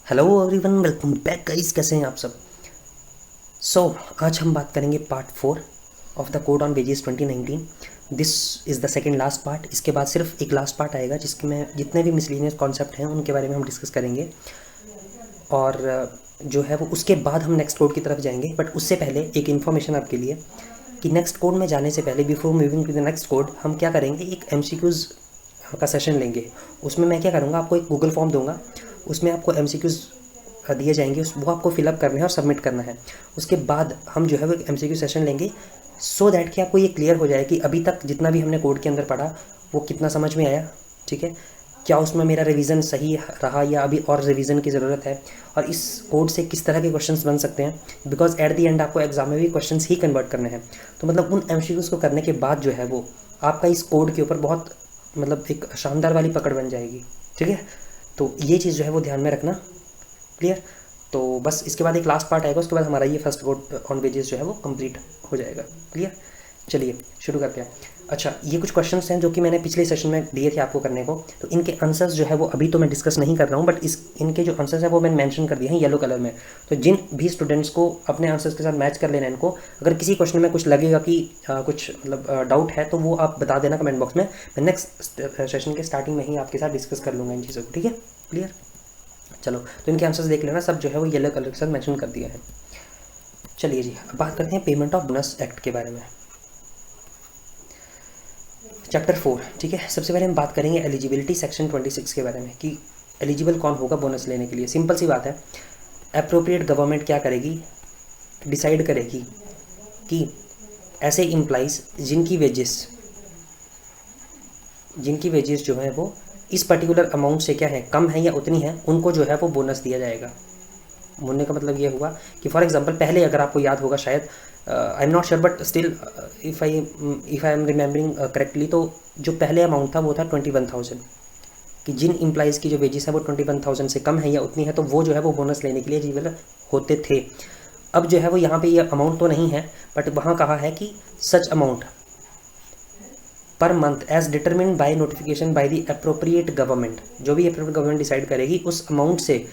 Hello everyone, welcome back guys. कैसे हैं आप सब? आज हम बात करेंगे part 4 of the code on wages 2019। This is the second last part. इसके बाद सिर्फ एक लास्ट पार्ट आएगा जिसके में जितने भी मिसलिनियस कॉन्सेप्ट हैं उनके बारे में हम डिस्कस करेंगे, और जो है वो उसके बाद हम नेक्स्ट कोड की तरफ जाएंगे। बट उससे पहले एक इन्फॉर्मेशन आपके लिए कि नेक्स्ट कोड में जाने से पहले, before moving to the next code, हम क्या करेंगे, एक MCQs का सेशन लेंगे। उसमें मैं क्या करूँगा, आपको एक गूगल फॉर्म दूंगा, उसमें आपको MCQs दिए जाएंगे, वो आपको फिलअप करना है और सबमिट करना है। उसके बाद हम जो है वो एक MCQ सेशन लेंगे, सो दैट कि आपको ये क्लियर हो जाए कि अभी तक जितना भी हमने कोड के अंदर पढ़ा वो कितना समझ में आया। ठीक है, क्या उसमें मेरा रिवीजन सही रहा या अभी और रिवीजन की ज़रूरत है, और इस कोड से किस तरह के क्वेश्चंस बन सकते हैं, बिकॉज एट द एंड आपको एग्जाम में भी क्वेश्चंस ही कन्वर्ट करने हैं। तो मतलब उन MCQs को करने के बाद जो है वो आपका इस कोड के ऊपर बहुत मतलब एक शानदार वाली पकड़ बन जाएगी। ठीक है, तो ये चीज़ जो है वो ध्यान में रखना। क्लियर? तो बस इसके बाद एक लास्ट पार्ट आएगा, उसके बाद हमारा ये फर्स्ट कोड ऑन वेजेस जो है वो कंप्लीट हो जाएगा। क्लियर? चलिए शुरू करते हैं। अच्छा, ये कुछ क्वेश्चंस हैं जो कि मैंने पिछले सेशन में दिए थे आपको करने को, तो इनके आंसर्स जो है वो अभी तो मैं डिस्कस नहीं कर रहा हूँ, बट इनके जो आंसर्स हैं वो मैंने मेंशन कर दिए हैं येलो कलर में। तो जिन भी स्टूडेंट्स को अपने आंसर्स के साथ मैच कर लेना है इनको, अगर किसी क्वेश्चन में कुछ लगेगा कि कुछ मतलब डाउट है तो वो आप बता देना कमेंट बॉक्स में। मैं नेक्स्ट सेशन के स्टार्टिंग में ही आपके साथ डिस्कस कर लूँगा इन चीज़ों को। ठीक है? क्लियर? चलो, तो इनके आंसर्स देख लेना, सब जो है वो येलो कलर के साथ मेंशन कर दिया है। चलिए जी, अब बात करते हैं पेमेंट ऑफ बोनस एक्ट के बारे में, चैप्टर 4। ठीक है, सबसे पहले हम बात करेंगे एलिजिबिलिटी सेक्शन 26 के बारे में कि एलिजिबल कौन होगा बोनस लेने के लिए। सिंपल सी बात है, अप्रोप्रिएट गवर्नमेंट क्या करेगी, डिसाइड करेगी कि ऐसे इम्प्लाइज जिनकी वेजेस जो है वो इस पर्टिकुलर अमाउंट से क्या है, कम है या उतनी है, उनको जो है वो बोनस दिया जाएगा। बोलने का मतलब ये हुआ कि फॉर एग्जांपल पहले अगर आपको याद होगा शायद, I am not sure but still if I am remembering correctly, तो जो पहले अमाउंट था वो था 21,000, कि जिन इम्प्लाइज़ की जो वेजेस है वो 21,000 से कम है या उतनी है तो वो जो है वो बोनस लेने के लिए एलिजिबल होते थे। अब जो है वो यहाँ पे ये अमाउंट तो नहीं है, बट वहाँ कहा है कि such amount per month as determined by notification by the appropriate government, जो भी अप्रोप्रिएट गवर्नमेंट डिसाइड करेगी उस अमाउंट से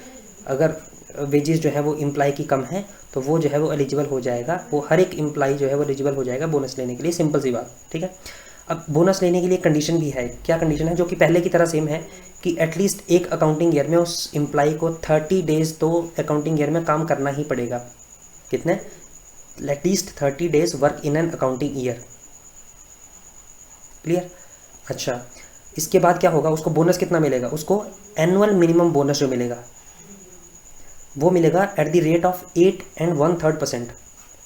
अगर वेजेस जो है वो इम्प्लाई की कम है तो वो जो है वो एलिजिबल हो जाएगा। वो हर एक इम्प्लाई जो है वो एलिजिबल हो जाएगा बोनस लेने के लिए। सिंपल सी बात। ठीक है, अब बोनस लेने के लिए कंडीशन भी है। क्या कंडीशन है? जो कि पहले की तरह सेम है कि एटलीस्ट एक अकाउंटिंग ईयर में उस इम्प्लाई को 30 डेज तो अकाउंटिंग ईयर में काम करना ही पड़ेगा। कितने? At least 30 days work in an accounting year. Clear? अच्छा, इसके बाद क्या होगा, उसको बोनस कितना मिलेगा? उसको एनुअल मिनिमम बोनस जो मिलेगा वो मिलेगा at the rate of 8 and 1/3%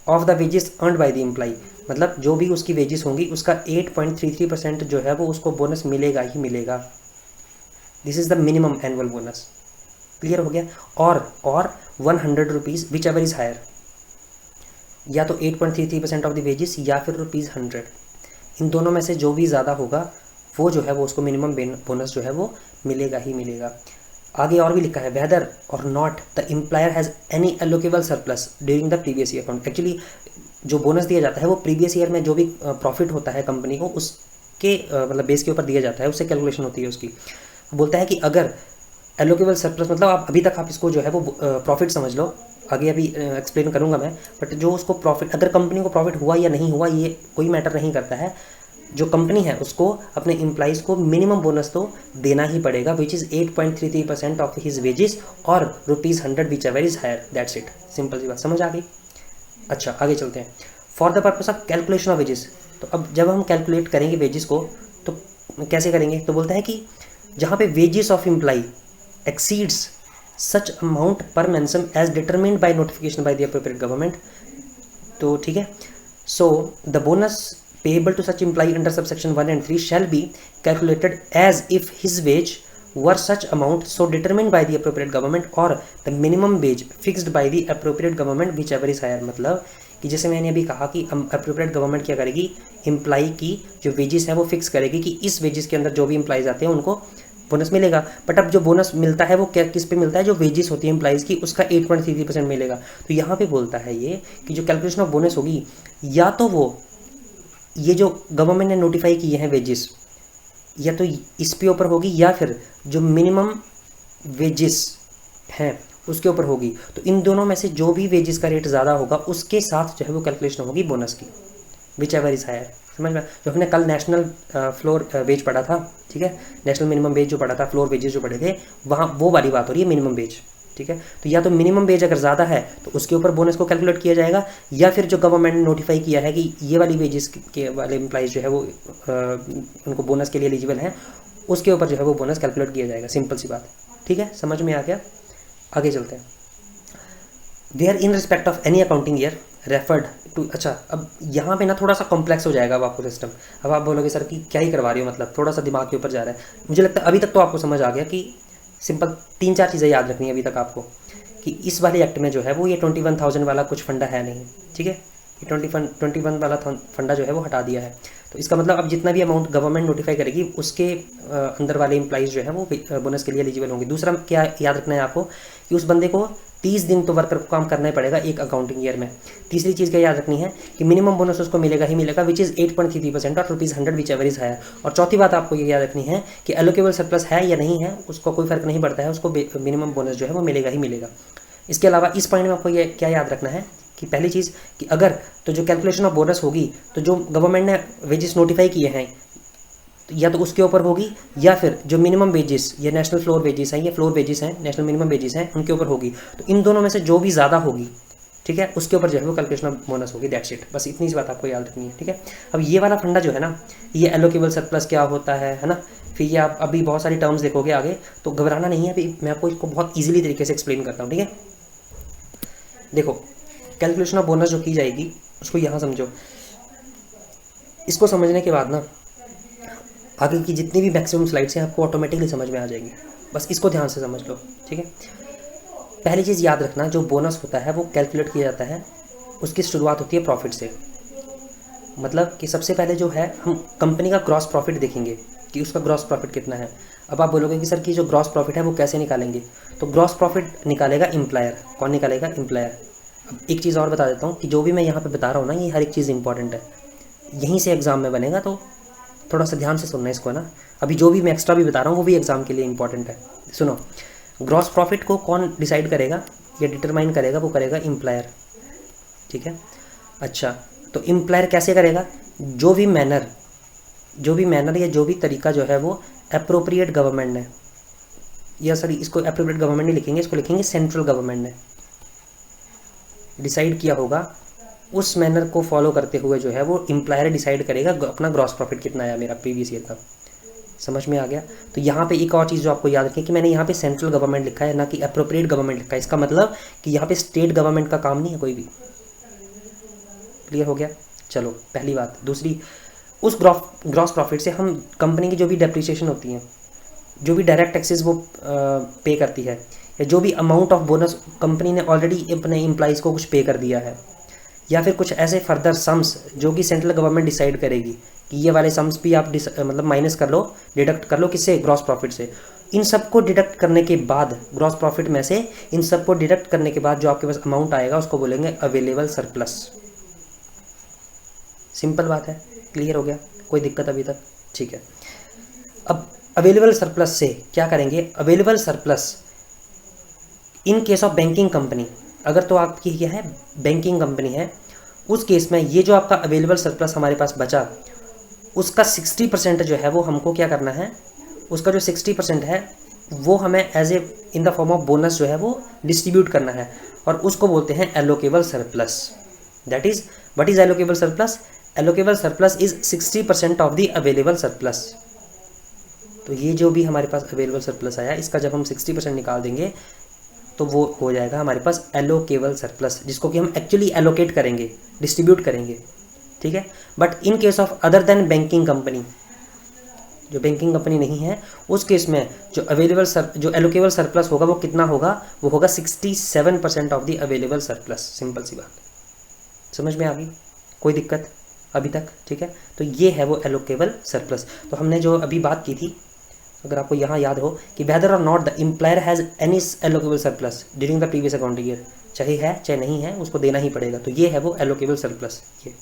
of the wages earned by the employee. मतलब जो भी उसकी वेजेस होंगी उसका 8.33% जो है वो उसको बोनस मिलेगा ही मिलेगा। This is the minimum annual bonus. Clear हो गया? और 100 rupees whichever is higher, या तो 8.33% ऑफ द वेजेस या फिर ₹100, इन दोनों में से जो भी ज़्यादा होगा वो जो है वो उसको मिनिमम बोनस जो है वो मिलेगा ही मिलेगा। आगे और भी लिखा है, वेदर और not the employer has any allocable surplus during the previous year account. Actually जो बोनस दिया जाता है वो प्रीवियस ईयर में जो भी प्रॉफिट होता है कंपनी को उसके मतलब बेस के ऊपर दिया जाता है, उससे कैलकुलेशन होती है उसकी। बोलता है कि अगर एलोकेबल सरप्लस मतलब आप अभी तक आप इसको जो है वो प्रॉफिट समझ लो, आगे अभी एक्सप्लेन करूंगा मैं, बट जो उसको प्रॉफिट, अगर कंपनी को प्रॉफिट हुआ या नहीं हुआ ये कोई मैटर नहीं करता है, जो कंपनी है उसको अपने एम्प्लॉइज़ को मिनिमम बोनस तो देना ही पड़ेगा, which is 8.33% of his wages और ₹100 whichever is higher. That's it. Simple सी बात, समझ आ गई? अच्छा, आगे चलते हैं। For the purpose of calculation of wages, तो अब जब हम कैलकुलेट करेंगे वेजेस को तो कैसे करेंगे? तो बोलता है कि जहाँ पे wages of employee exceeds such amount पर mention as determined by notification by the appropriate government. तो ठीक है, so the bonus payable to such employee under subsection 1 and 3 shall be calculated as if his wage were such amount so determined by the appropriate government or the minimum wage fixed by the appropriate government whichever is higher। मतलब कि जैसे मैंने अभी कहा कि appropriate government क्या करेगी, employee की जो वेजेस है वो फिक्स करेगी कि इस वेजेस के अंदर जो भी एम्प्लॉइज आते हैं उनको बोनस मिलेगा। बट अब जो बोनस मिलता है वो क्या किस पे मिलता है? जो वेजेस होती है एम्प्लॉइज़ की उसका 8.33% मिलेगा। तो यहाँ पे बोलता है ये कि जो कैलकुलेशन ऑफ बोनस होगी, या तो वो ये जो गवर्नमेंट ने नोटिफाई किए हैं वेजेस, या तो इस पे ऊपर होगी, या फिर जो मिनिमम वेजेस हैं उसके ऊपर होगी। तो इन दोनों में से जो भी वेजेस का रेट ज़्यादा होगा उसके साथ जो है वो कैलकुलेशन होगी बोनस की, विच एवर इज़ हायर। समझ में? जो हमने कल नेशनल फ्लोर वेज पढ़ा था, ठीक है, नेशनल मिनिमम वेज जो पढ़ा था, फ्लोर वेजेस जो पढ़े थे, वहाँ वो वाली बात हो रही है मिनिमम वेज, ठीक है। तो या तो मिनिमम वेज अगर ज़्यादा है तो उसके ऊपर बोनस को कैलकुलेट किया जाएगा, या फिर जो गवर्नमेंट ने नोटिफाई किया है कि ये वाली वेजेस के वाले एम्प्लॉइज जो है वो उनको बोनस के लिए एलिजिबल हैं, उसके ऊपर जो है वो बोनस कैलकुलेट किया जाएगा। सिंपल सी बात, ठीक है, समझ में आ गया। आगे चलते हैं। Wherein respect of any accounting year referred to, अच्छा अब यहाँ पे ना थोड़ा सा कॉम्प्लेक्स हो जाएगा अब आपको सिस्टम। अब आप बोलोगे सर कि क्या ही करवा रही हो, मतलब थोड़ा सा दिमाग के ऊपर जा रहा है। मुझे लगता है अभी तक तो आपको समझ आ गया कि सिंपल 3-4 चीज़ें याद रखनी है अभी तक आपको, कि इस वाले एक्ट में जो है वो ये 21,000 वाला कुछ फंडा है नहीं, ठीक है। ये 21 वाला फंडा जो है वो हटा दिया है। तो इसका मतलब अब जितना भी अमाउंट गवर्नमेंट नोटिफाई करेगी उसके अंदर वाले एम्प्लॉइज़ जो है वो बोनस के लिए एलिजिबल होंगे। दूसरा क्या याद रखना है आपको, कि उस बंदे को 30 दिन तो वर्कर को काम करना ही पड़ेगा एक अकाउंटिंग ईयर में। तीसरी चीज़ क्या याद रखनी है कि मिनिमम बोनस उसको मिलेगा ही मिलेगा, विच इज़ 8.33% और ₹100 विच एवर इज हायर। और चौथी बात आपको ये याद रखनी है कि एलोकेबल सरप्लस है या नहीं है उसको कोई फर्क नहीं पड़ता है, उसको मिनिमम बोनस जो है वो मिलेगा ही मिलेगा। इसके अलावा इस पॉइंट में आपको ये क्या याद रखना है कि पहली चीज़ कि अगर तो जो कैलकुलेशन ऑफ बोनस होगी तो जो गवर्नमेंट ने वेजेस नोटिफाई किए हैं या तो उसके ऊपर होगी, या फिर जो मिनिमम वेजेस, ये नेशनल फ्लोर वेजेस हैं, ये फ्लोर वेजेस हैं, नेशनल मिनिमम वेजेस हैं, उनके ऊपर होगी। तो इन दोनों में से जो भी ज़्यादा होगी, ठीक है, उसके ऊपर जो है वो कैलकुलेशन ऑफ बोनस होगी। दैट्स इट, बस इतनी सी बात आपको याद रखनी है, ठीक है। अब ये वाला फंडा जो है ना, ये एलोकेबल सरप्लस क्या होता है ना, फिर ये आप अभी बहुत सारी टर्म्स देखोगे आगे, तो घबराना नहीं है, अभी मैं आपको इसको बहुत ईजिली तरीके से एक्सप्लेन करता हूँ, ठीक है। देखो, कैलकुलेशन ऑफ बोनस जो की जाएगी उसको यहाँ समझो। इसको समझने के बाद ना आगे की जितनी भी मैक्सिमम स्लाइड्स हैं आपको ऑटोमेटिकली समझ में आ जाएंगी। बस इसको ध्यान से समझ लो, ठीक है। पहली चीज़ याद रखना, जो बोनस होता है वो कैलकुलेट किया जाता है, उसकी शुरुआत होती है प्रॉफिट से। मतलब कि सबसे पहले जो है हम कंपनी का ग्रॉस प्रॉफिट देखेंगे कि उसका ग्रॉस प्रॉफिट कितना है। अब आप बोलोगे कि सर की जो ग्रॉस प्रॉफिट है वो कैसे निकालेंगे, तो ग्रॉस प्रॉफिट निकालेगा एम्प्लॉयर। कौन निकालेगा? एम्प्लॉयर। अब एक चीज़ और बता देता हूँ कि जो भी मैं यहाँ पे बता रहा हूँ ना, ये हर एक चीज़ इंपॉर्टेंट है, यहीं से एग्जाम में बनेगा, तो थोड़ा सा ध्यान से सुनना इसको ना। अभी जो भी मैं एक्स्ट्रा भी बता रहा हूँ वो भी एग्जाम के लिए इंपॉर्टेंट है। सुनो, ग्रॉस प्रॉफिट को कौन डिसाइड करेगा या डिटरमाइन करेगा? वो करेगा एम्प्लॉयर, ठीक है। अच्छा, तो एम्प्लॉयर कैसे करेगा? जो भी मैनर या जो भी तरीका जो है वो अप्रोप्रिएट गवर्नमेंट ने, या सॉरी इसको अप्रोप्रिएट गवर्नमेंट नहीं लिखेंगे, इसको लिखेंगे सेंट्रल गवर्नमेंट ने डिसाइड किया होगा, उस मैनर को फॉलो करते हुए जो है वो एम्प्लॉयर डिसाइड करेगा अपना ग्रॉस प्रॉफिट कितना आया मेरा प्रीवियस ईयर का। समझ में आ गया? तो यहाँ पे एक और चीज़ जो आपको याद रखनी है कि मैंने यहाँ पे सेंट्रल गवर्नमेंट लिखा है, ना कि अप्रोप्रिएट गवर्नमेंट लिखा है। इसका मतलब कि यहाँ पे स्टेट गवर्नमेंट का काम नहीं है कोई भी। क्लियर हो गया? चलो, पहली बात। दूसरी, उस ग्रॉस प्रॉफिट से हम कंपनी की जो भी डेप्रिसिएशन होती है, जो भी डायरेक्ट टैक्सेस वो पे करती है, या जो भी अमाउंट ऑफ बोनस कंपनी ने ऑलरेडी अपने एम्प्लॉइज़ को कुछ पे कर दिया है, या फिर कुछ ऐसे फर्दर सम्स जो कि सेंट्रल गवर्नमेंट डिसाइड करेगी कि ये वाले सम्स भी आप मतलब माइनस कर लो, डिडक्ट कर लो, किससे? ग्रॉस प्रॉफिट से। इन सबको डिडक्ट करने के बाद, ग्रॉस प्रॉफिट में से इन सबको डिडक्ट करने के बाद जो आपके पास अमाउंट आएगा उसको बोलेंगे अवेलेबल सरप्लस। सिंपल बात है। क्लियर हो गया? कोई दिक्कत अभी तक? ठीक है। अब अवेलेबल सरप्लस से क्या करेंगे? Available surplus in case of banking company, अगर तो आपकी क्या है, बैंकिंग कंपनी है, उस केस में ये जो आपका अवेलेबल सरप्लस हमारे पास बचा, उसका 60% जो है वो हमको क्या करना है, उसका जो 60% है वो हमें as a in the form of bonus जो है वो डिस्ट्रीब्यूट करना है, और उसको बोलते हैं allocable surplus. That is, what is allocable surplus? Allocable surplus is 60% of the available surplus. तो ये जो भी हमारे पास अवेलेबल सरप्लस आया, इसका जब हम 60% निकाल देंगे तो वो हो जाएगा हमारे पास एलोकेबल सरप्लस, जिसको कि हम एक्चुअली एलोकेट करेंगे, डिस्ट्रीब्यूट करेंगे, ठीक है। But in case of other than banking company, जो बैंकिंग कंपनी नहीं है, उस केस में जो जो एलोकेबल सरप्लस होगा वो कितना होगा? वो होगा 67% of the available surplus. Simple सी बात, समझ में आ गई? कोई दिक्कत अभी तक? ठीक है। तो ये है वो एलोकेबल सरप्लस। तो हमने जो अभी बात की थी, अगर आपको यहाँ याद हो कि वेदर और not the employer has any allocable surplus during the previous accounting year, चाहे है चाहे नहीं है, उसको देना ही पड़ेगा। तो ये है वो एलोकेबल सरप्लस। ये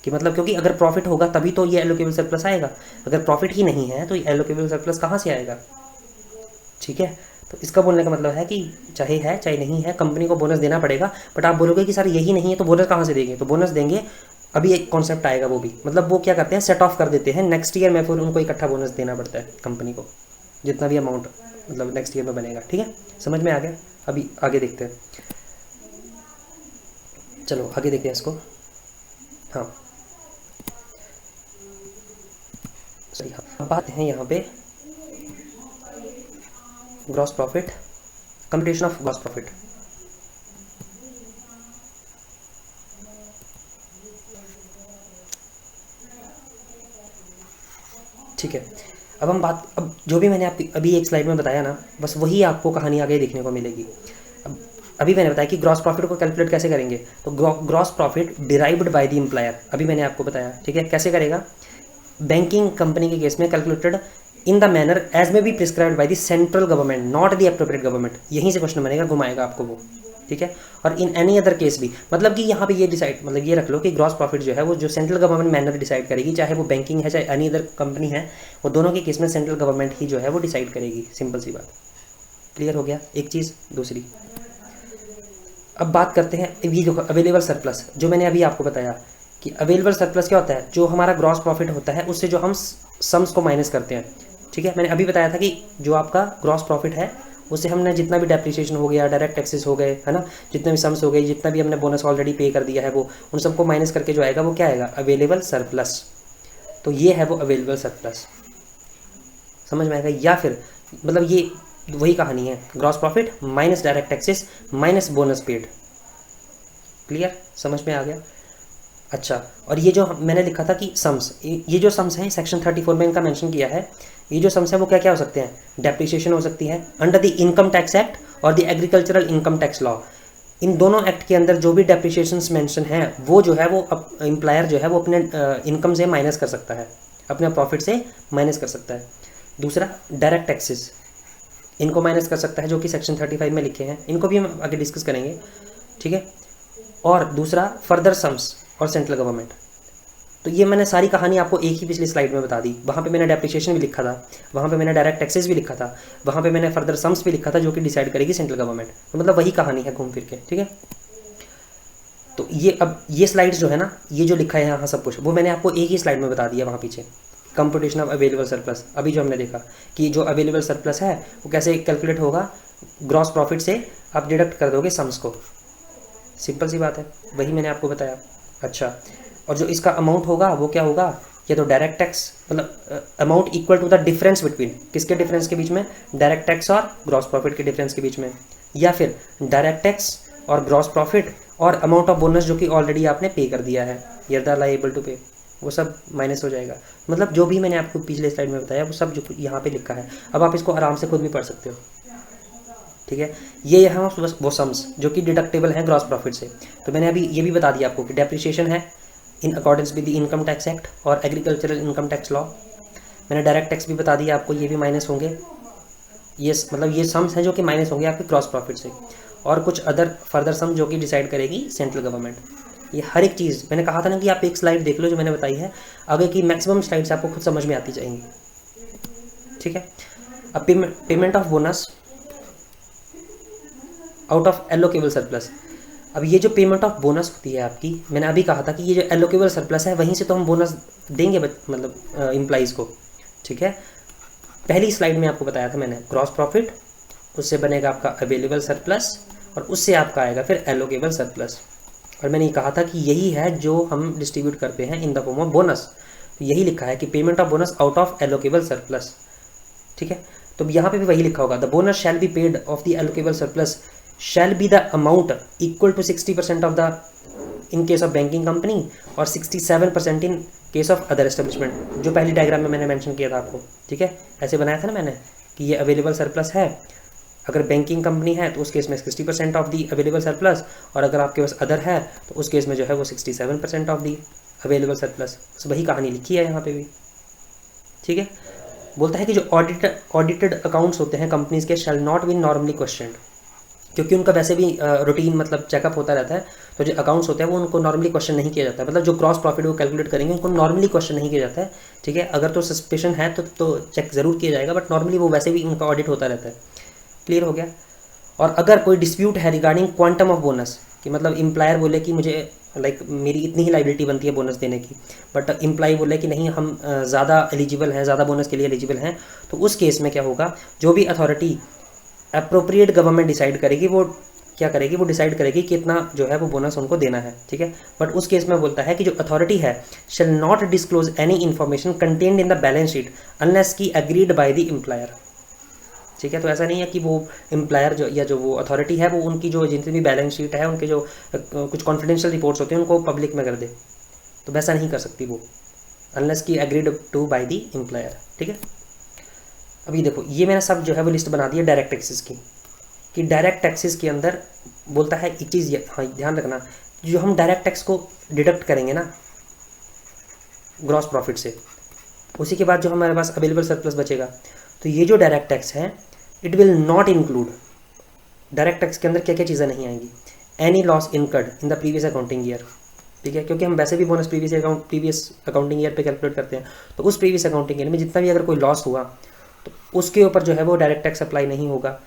कि मतलब, क्योंकि अगर प्रॉफिट होगा तभी तो ये एलोकेबल सरप्लस आएगा, अगर प्रॉफिट ही नहीं है तो ये एलोकेबल सरप्लस कहाँ से आएगा? ठीक है। तो इसका बोलने का मतलब है कि चाहे है चाहे नहीं है, कंपनी को बोनस देना पड़ेगा। बट आप बोलोगे कि सर यही नहीं है तो बोनस कहाँ से देंगे? तो बोनस देंगे, अभी एक कॉन्सेप्ट आएगा वो भी, मतलब वो क्या करते हैं, सेट ऑफ कर देते हैं नेक्स्ट ईयर में, फिर उनको इकट्ठा बोनस देना पड़ता है कंपनी को, जितना भी अमाउंट मतलब नेक्स्ट ईयर में बनेगा। ठीक है, समझ में आ गया? अभी आगे देखते हैं, चलो आगे देखते हैं इसको। हाँ सही, हाँ बात है यहाँ पे gross profit, computation of gross profit. ठीक है, अब जो भी मैंने आपकी अभी एक स्लाइड में बताया ना, बस वही आपको कहानी आगे देखने को मिलेगी। अब अभी मैंने बताया कि ग्रॉस प्रॉफिट को कैलकुलेट कैसे करेंगे, तो gross profit derived by the employer, अभी मैंने आपको बताया। ठीक है, कैसे करेगा? बैंकिंग कंपनी के केस में calculated in the manner as may be prescribed by the central government not the appropriate government, यहीं से क्वेश्चन बनेगा, घुमाएगा आपको वो। ठीक है, और इन एनी अदर केस भी, मतलब कि यहाँ पे ये डिसाइड, मतलब ये रख लो कि ग्रॉस प्रॉफिट जो है वो जो सेंट्रल गवर्नमेंट मैनर डिसाइड करेगी, चाहे वो बैंकिंग है चाहे एनी अदर कंपनी है, वो दोनों के केस में सेंट्रल गवर्नमेंट ही जो है वो डिसाइड करेगी। सिंपल सी बात, क्लियर हो गया एक चीज़। दूसरी, अब बात करते हैं ये जो अवेलेबल सरप्लस, जो मैंने अभी आपको बताया कि अवेलेबल सरप्लस क्या होता है, जो हमारा ग्रॉस प्रॉफिट होता है उससे जो हम सम्स को माइनस करते हैं। ठीक है, मैंने अभी बताया था कि जो आपका ग्रॉस प्रॉफिट है उससे हमने जितना भी डेप्रिसिएशन हो गया, डायरेक्ट टैक्सेस हो गए, है ना, जितने भी सम्स हो गए, जितना भी हमने बोनस ऑलरेडी पे कर दिया है, वो उन सबको माइनस करके जो आएगा वो क्या आएगा? Available surplus. तो ये है वो अवेलेबल सरप्लस, समझ में आएगा? या फिर मतलब ये वही कहानी है, gross profit minus direct taxes minus bonus paid. Clear, समझ में आ गया? अच्छा, और ये जो मैंने लिखा था कि सम्स, ये जो सम्स हैं सेक्शन 34 में इनका मेंशन किया है, ये जो सम्स हैं वो क्या क्या हो सकते हैं? डेप्रिसिएशन हो सकती है under the income tax act और the agricultural income tax law. इन दोनों एक्ट के अंदर जो भी डेप्रिसिएशंस मेंशन हैं वो जो है वो एम्प्लॉयर जो है वो अपने इनकम से माइनस कर सकता है, अपने प्रॉफिट से माइनस कर सकता है। दूसरा, डायरेक्ट टैक्सेस, इनको माइनस कर सकता है, जो कि सेक्शन 35 में लिखे हैं, इनको भी हम आगे डिस्कस करेंगे। ठीक है, और दूसरा फर्दर सम्स और सेंट्रल गवर्नमेंट। तो ये मैंने सारी कहानी आपको एक ही पिछली स्लाइड में बता दी, वहाँ पे मैंने डेप्रिसिएशन भी लिखा था, वहाँ पे मैंने डायरेक्ट टैक्सेस भी लिखा था, वहाँ पे मैंने फर्दर सम्स भी लिखा था, जो कि डिसाइड करेगी सेंट्रल गवर्नमेंट। तो मतलब वही कहानी है घूम फिर के। ठीक है, तो ये अब ये स्लाइड्स जो है ना, ये जो लिखा है यहाँ सब कुछ, वो मैंने आपको एक ही स्लाइड में बता दिया वहाँ पीछे। कंप्यूटेशन ऑफ अवेलेबल सरप्लस, अभी जो हमने देखा कि जो अवेलेबल सरप्लस है वो कैसे कैलकुलेट होगा, ग्रॉस प्रॉफिट से आप डिडक्ट कर दोगे सम्स को, सिंपल सी बात है, वही मैंने आपको बताया। अच्छा, और जो इसका अमाउंट होगा वो क्या होगा, ये तो डायरेक्ट टैक्स, मतलब amount equal to the difference between, किसके डिफरेंस के बीच में? डायरेक्ट टैक्स और ग्रॉस प्रॉफिट के डिफरेंस के बीच में, या फिर डायरेक्ट टैक्स और ग्रॉस प्रॉफिट और अमाउंट ऑफ बोनस जो कि ऑलरेडी आपने पे कर दिया है, यर द लायबल टू पे, वो सब माइनस हो जाएगा। मतलब जो भी मैंने आपको पिछले स्लाइड में बताया वो सब जो यहाँ पे लिखा है, अब आप इसको आराम से खुद भी पढ़ सकते हो। ठीक है, ये यहाँ वो सम्स जो कि डिडक्टेबल हैं ग्रॉस प्रॉफिट से। तो मैंने अभी ये भी बता दिया आपको कि डेप्रिसिएशन है in accordance with the income tax act और एग्रीकल्चरल इनकम टैक्स लॉ। मैंने डायरेक्ट टैक्स भी बता दिया आपको, ये भी माइनस होंगे, ये मतलब ये सम्स हैं जो कि माइनस होंगे आपके ग्रॉस प्रॉफिट से, और कुछ अदर फर्दर सम जो कि डिसाइड करेगी सेंट्रल गवर्नमेंट। ये हर एक चीज़ मैंने कहा था ना कि आप एक स्लाइड देख लो जो मैंने बताई है, आगे की मैक्सिमम स्लाइड्स आपको खुद समझ में आती जाएंगी। ठीक है, अब payment of bonus out of allocable surplus. अब ये जो पेमेंट ऑफ बोनस होती है आपकी, मैंने अभी कहा था कि ये जो एलोकेबल सरप्लस है वहीं से तो हम बोनस देंगे मतलब एम्प्लॉइज़ को। ठीक है, पहली स्लाइड में आपको बताया था मैंने, ग्रॉस प्रॉफिट, उससे बनेगा आपका अवेलेबल सरप्लस, और उससे आपका आएगा फिर एलोकेबल सरप्लस। और मैंने ये कहा था कि यही है जो हम डिस्ट्रीब्यूट करते हैं in the form of bonus. तो यही लिखा है कि payment of bonus out of allocable surplus. ठीक है, तो यहाँ पे भी वही लिखा होगा, the bonus shall be paid of the allocable surplus shall be the amount equal to 60% of the in case of banking company और 67% in case of other establishment, जो पहली डायग्राम में मैंने मेंशन किया था आपको। ठीक है, ऐसे बनाया था ना मैंने कि ये अवेलेबल सरप्लस है, अगर बैंकिंग कंपनी है तो उस केस में 60% ऑफ दी अवेलेबल सरप्लस, और अगर आपके पास अदर है तो उस केस में जो है वो 67% ऑफ दी अवेलेबल सरप्लस। वही कहानी लिखी है यहाँ पे भी। ठीक है, बोलता है कि जो ऑडिटेड अकाउंट्स होते हैं कंपनीज के शैल नॉट बी नॉर्मली क्वेश्चनड, क्योंकि उनका वैसे भी रूटीन मतलब चेकअप होता रहता है, तो जो अकाउंट्स होते हैं वो उनको नॉर्मली क्वेश्चन नहीं किया जाता है, मतलब जो ग्रॉस प्रॉफिट वो कैलकुलेट करेंगे उनको नॉर्मली क्वेश्चन नहीं किया जाता है। ठीक है, अगर तो सस्पेशन है तो चेक ज़रूर किया जाएगा, बट नॉर्मली वो वैसे भी उनका ऑडिट होता रहता है। क्लियर हो गया। और अगर कोई डिस्प्यूट है रिगार्डिंग क्वांटम ऑफ बोनस, कि मतलब एम्प्लॉयर बोले कि मुझे मेरी इतनी ही लाइबिलिटी बनती है बोनस देने की, बट एम्प्लॉय बोले कि नहीं हम ज़्यादा एलिजिबल हैं, ज़्यादा बोनस के लिए एलिजिबल हैं, तो उस केस में क्या होगा, जो भी अथॉरिटी अप्रोप्रिएट गवर्नमेंट डिसाइड करेगी वो क्या करेगी, वो डिसाइड करेगी कि इतना जो है वो बोनस उनको देना है, ठीक है। बट उस केस में बोलता है कि जो अथॉरिटी है shall not disclose any information contained in the balance sheet unless की एग्रीड बाय द एम्प्लॉयर, ठीक है। तो ऐसा नहीं है कि वो एम्प्लॉयर जो या जो वो अथॉरिटी है वो उनकी जो जितनी भी बैलेंस शीट है, उनके जो कुछ कॉन्फिडेंशियल रिपोर्ट्स होते हैं उनको पब्लिक में कर दे, तो वैसा नहीं कर सकती वो, अनलेस की agreed to by the employer, ठीक है। अभी देखो ये मैंने सब जो है वो लिस्ट बना दी है डायरेक्ट टैक्सेस की, कि डायरेक्ट टैक्सेस के अंदर बोलता है एक चीज़, हाँ ध्यान रखना, जो हम डायरेक्ट टैक्स को डिडक्ट करेंगे ना ग्रॉस प्रॉफिट से, उसी के बाद जो हमारे पास अवेलेबल सरप्लस बचेगा, तो ये जो डायरेक्ट टैक्स है it will not include, direct tax के अंदर क्या क्या चीज़ें नहीं आएंगी, any loss incurred in the previous accounting year, ठीक है, क्योंकि हम वैसे भी बोनस प्रीवियस अकाउंटिंग ईयर पे कैलकुलेट करते हैं, तो उस प्रीवियस अकाउंटिंग ईयर में जितना भी अगर कोई लॉस हुआ तो उसके ऊपर जो है वो डायरेक्ट टैक्स अप्लाई नहीं होगा,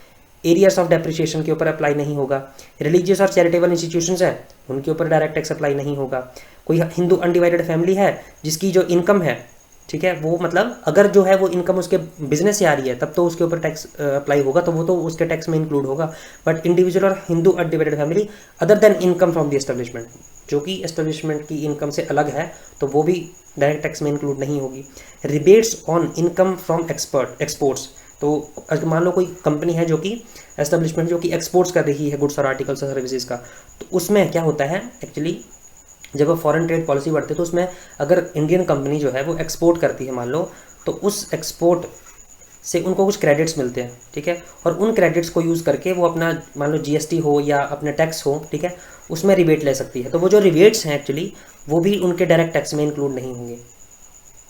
एरियाज ऑफ डेप्रिसिएशन के ऊपर अप्लाई नहीं होगा, रिलीजियस और चैरिटेबल इंस्टीट्यूशंस हैं उनके ऊपर डायरेक्ट टैक्स अप्लाई नहीं होगा, कोई हिंदू अनडिवाइडेड फैमिली है जिसकी जो इनकम है, ठीक है, वो मतलब अगर जो है वो इनकम उसके बिजनेस से आ रही है तब तो उसके ऊपर टैक्स अप्लाई होगा, तो वो तो उसके टैक्स में इंक्लूड होगा। बट इंडिविजुअल और Hindu undivided family other than income from the establishment, जो कि एस्टेब्लिशमेंट की इनकम से अलग है, तो वो भी डायरेक्ट टैक्स में इंक्लूड नहीं होगी। Rebates on income from exports, तो अगर मान लो कोई कंपनी है जो कि एस्टेब्लिशमेंट जो कि एक्सपोर्ट्स कर रही है गुड्स और आर्टिकल्स और सर्विसेज का, तो उसमें क्या होता है एक्चुअली, जब वो फॉरेन ट्रेड पॉलिसी बढ़ती है तो उसमें अगर इंडियन कंपनी जो है वो एक्सपोर्ट करती है मान लो, तो उस एक्सपोर्ट से उनको कुछ क्रेडिट्स मिलते हैं, ठीक है, और उन क्रेडिट्स को यूज़ करके वो अपना मान लो जीएसटी हो या अपने टैक्स हो, ठीक है, उसमें रिबेट ले सकती है। तो वो जो रिबेट्स हैं एक्चुअली वो भी उनके डायरेक्ट टैक्स में इंक्लूड नहीं होंगे,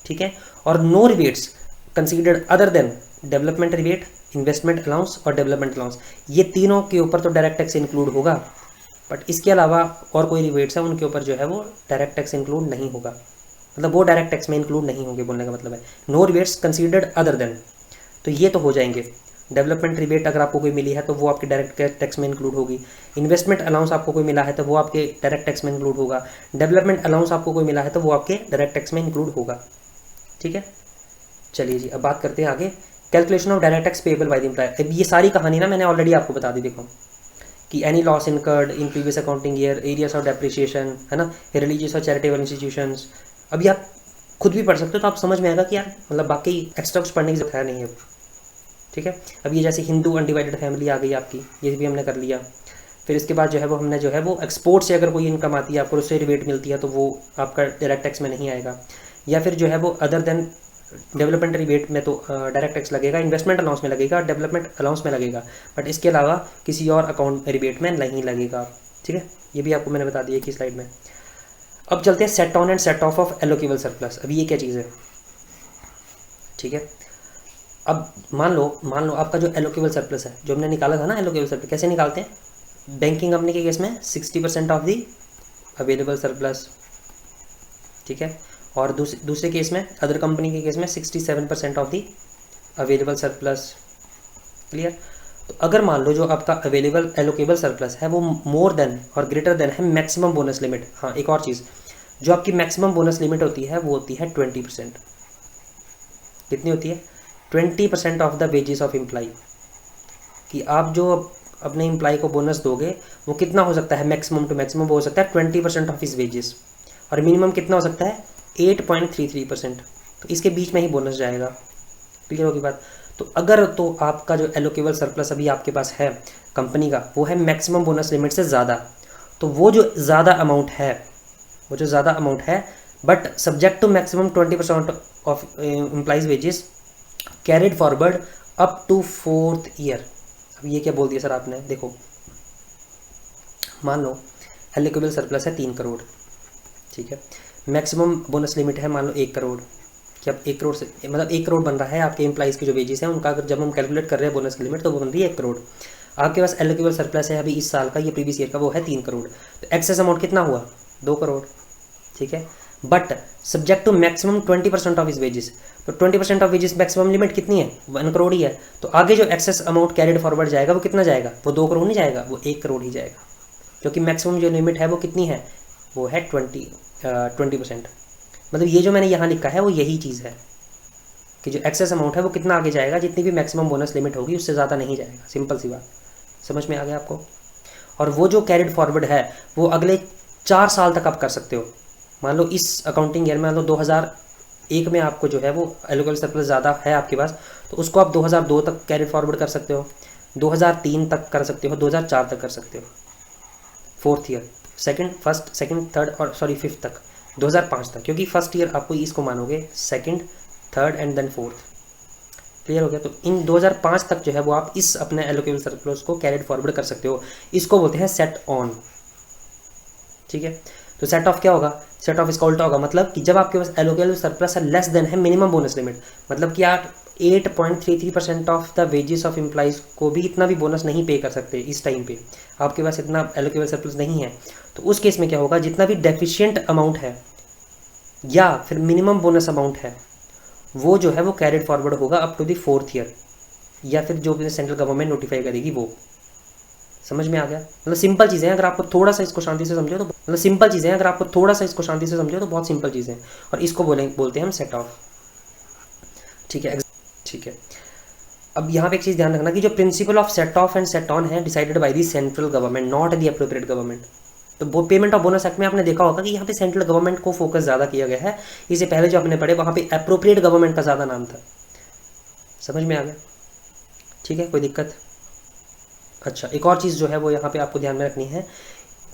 ठीक है। और no rebates considered other than development rebate, investment allowance और डेवलपमेंट अलाउंस, ये तीनों के ऊपर तो डायरेक्ट टैक्स इंक्लूड होगा, बट इसके अलावा और कोई रिबेट्स है उनके ऊपर जो है वो डायरेक्ट टैक्स इंक्लूड नहीं होगा, मतलब वो डायरेक्ट टैक्स में इंक्लूड नहीं होंगे, बोलने का मतलब है no rebates considered other than, तो ये तो हो जाएंगे। डेवलपमेंट रिबेट अगर आपको कोई मिली है तो वो आपके डायरेक्ट टैक्स में इंक्लूड होगी, इन्वेस्टमेंट अलाउंस आपको कोई मिला है तो वो आपके डायरेक्ट टैक्स में इंक्लूड होगा, डेवलपमेंट अलाउंस आपको कोई मिला है तो वो आपके डायरेक्ट टैक्स में इंक्लूड होगा, ठीक है। चलिए जी अब बात करते हैं आगे, calculation of direct tax payable by the employer. अब ये सारी कहानी ना मैंने ऑलरेडी आपको बता दी, देखो कि any loss incurred in previous accounting year, areas of depreciation, है ना, रिलीजियस और चैरिटेबल इंस्टीट्यूशंस, अभी आप खुद भी पढ़ सकते हो तो आप समझ में आएगा कि यार मतलब बाकी एक्स्ट्रा कुछ पढ़ने की जरूरत है नहीं है, ठीक है। अब ये जैसे हिंदू अनडिवाइडेड फैमिली आ गई आपकी, ये भी हमने कर लिया। फिर इसके बाद जो है वो हमने जो है वो एक्सपोर्ट से अगर कोई इनकम आती है आपको, उससे रिबेट मिलती है तो वो आपका डायरेक्ट टैक्स में नहीं आएगा, या फिर जो है वो अदर देन डेवलपमेंट रिबेट में तो डायरेक्ट टैक्स लगेगा, इन्वेस्टमेंट अलाउंस में लगेगा, डेवलपमेंट अलाउंस में लगेगा, बट इसके अलावा किसी और अकाउंट रिबेट में नहीं लगेगा, ठीक है। ये भी आपको मैंने बता दिया कि स्लाइड में। अब चलते हैं set on and set of of allocable surplus. अब ये क्या चीज़ है, ठीक है। अब मान लो आपका जो एलोकेबल सरप्लस है जो हमने निकाला था ना, एलोकेबल सरप्लस कैसे निकालते हैं, बैंकिंग कंपनी के केस में 60% ऑफ दी अवेलेबल सरप्लस, ठीक है, और दूसरे केस में अदर कंपनी के केस में 67% of the available surplus, clear. तो अगर मान लो जो आपका अवेलेबल एलोकेबल सरप्लस है वो मोर देन और ग्रेटर देन है मैक्सिमम बोनस लिमिट। हाँ एक और चीज़, जो आपकी मैक्सिमम बोनस लिमिट होती है वो होती है 20%। कितनी होती है, 20% of the wages of employee, कि आप जो अपने एम्प्लॉय को बोनस दोगे वो कितना हो सकता है, मैक्सिमम टू मैक्सिमम वो हो सकता है 20% ऑफ हिज वेजेस, और मिनिमम कितना हो सकता है 8.33%, तो इसके बीच में ही बोनस जाएगा, क्लियर होगी बात। तो अगर तो आपका जो एलोकेबल सरप्लस अभी आपके पास है कंपनी का वो है मैक्सिमम बोनस लिमिट से ज़्यादा, तो वो जो ज़्यादा अमाउंट है but subject to maximum 20% of employees wages carried forward up to 4th year. अब ये क्या बोल दिया सर आपने, देखो मान लो एलोकेबल सरप्लस है 3 करोड़, ठीक है, मैक्सिमम बोनस लिमिट है मान लो 1 करोड़, कि अब 1 करोड़ से मतलब 1 करोड़ बन रहा है आपके एम्प्लॉइज़ की जो वेजेस हैं उनका, अगर जब हम कैलकुलेट कर रहे हैं बोनस की लिमिट तो वो बन रही है 1 करोड़। आपके पास एलोकेबल सरप्लस है अभी इस साल का, ये प्रीवियस ईयर का वो है 3 करोड़, तो एक्सेस अमाउंट कितना हुआ 2 करोड़, ठीक है। But subject to maximum 20% of his wages. तो 20% ऑफ वेजेस मैक्सिमम लिमिट कितनी है, 1 करोड़ ही है। तो आगे जो एक्सेस अमाउंट कैरिड फॉरवर्ड जाएगा वो कितना जाएगा, वो 2 करोड़ नहीं जाएगा, वो 1 करोड़ ही जाएगा, क्योंकि मैक्सिमम जो लिमिट है वो कितनी है, वो है 20%। मतलब ये जो मैंने यहाँ लिखा है वो यही चीज़ है कि जो एक्सेस अमाउंट है वो कितना आगे जाएगा, जितनी भी मैक्सिमम बोनस लिमिट होगी उससे ज़्यादा नहीं जाएगा। सिंपल सी बात, समझ में आ गया आपको। और वो जो कैरिड फॉरवर्ड है वो अगले 4 साल तक आप कर सकते हो। मान लो इस अकाउंटिंग ईयर में, मान लो 2001 में आपको जो है वो एलोकेबल सरप्लस ज़्यादा है आपके पास, तो उसको आप 2002 तक कैरिड फॉरवर्ड कर सकते हो, 2003 तक कर सकते हो, 2004 तक कर सकते हो, 4th year, first second third और सॉरी 5th तक, 2005 तक, क्योंकि फर्स्ट ईयर आपको इसको मानोगे, second third and then 4th। Clear हो गया। तो इन 2005 तक जो है वो आप इस अपने एलोकेबल सरप्लस को कैरिड फॉरवर्ड कर सकते हो। इसको बोलते हैं सेट ऑन। ठीक है, तो सेट ऑफ क्या होगा, सेट ऑफ इसका उल्टा होगा, मतलब कि जब आपके पास एलोकेबल सरप्लस लेस देन है मिनिमम बोनस लिमिट, मतलब कि आप 8.33% of the wages of employees को भी इतना भी बोनस नहीं पे कर सकते इस टाइम पे, आपके पास इतना एलोकेबल सरप्लस नहीं है। तो उस केस में क्या होगा, जितना भी डेफिशिएंट अमाउंट है या फिर मिनिमम बोनस अमाउंट है वो जो है वो कैरिड फॉरवर्ड होगा up to the 4th year, या फिर जो भी सेंट्रल गवर्नमेंट नोटिफाई करेगी वो। समझ में आ गया। मतलब सिंपल चीज़ें हैं, अगर आपको थोड़ा सा इसको शांति से समझो तो, मतलब सिंपल चीज़ें हैं, अगर आपको थोड़ा सा इसको शांति से समझो तो बहुत सिंपल चीज़ें हैं, और इसको बोलते हैं हम सेट ऑफ। ठीक है, ठीक है। अब यहाँ पे एक चीज़ ध्यान रखना कि जो principle of set off and set on है decided by the central government, not the appropriate government. तो वो पेमेंट ऑफ बोनस एक्ट में आपने देखा होगा कि यहाँ पे सेंट्रल गवर्नमेंट को फोकस ज़्यादा किया गया है, इससे पहले जो आपने पढ़े वहाँ पे एप्रोप्रिएट गवर्नमेंट का ज़्यादा नाम था। समझ में आ गया। ठीक है, कोई दिक्कत। अच्छा, एक और चीज़ जो है वो यहाँ पे आपको ध्यान में रखनी है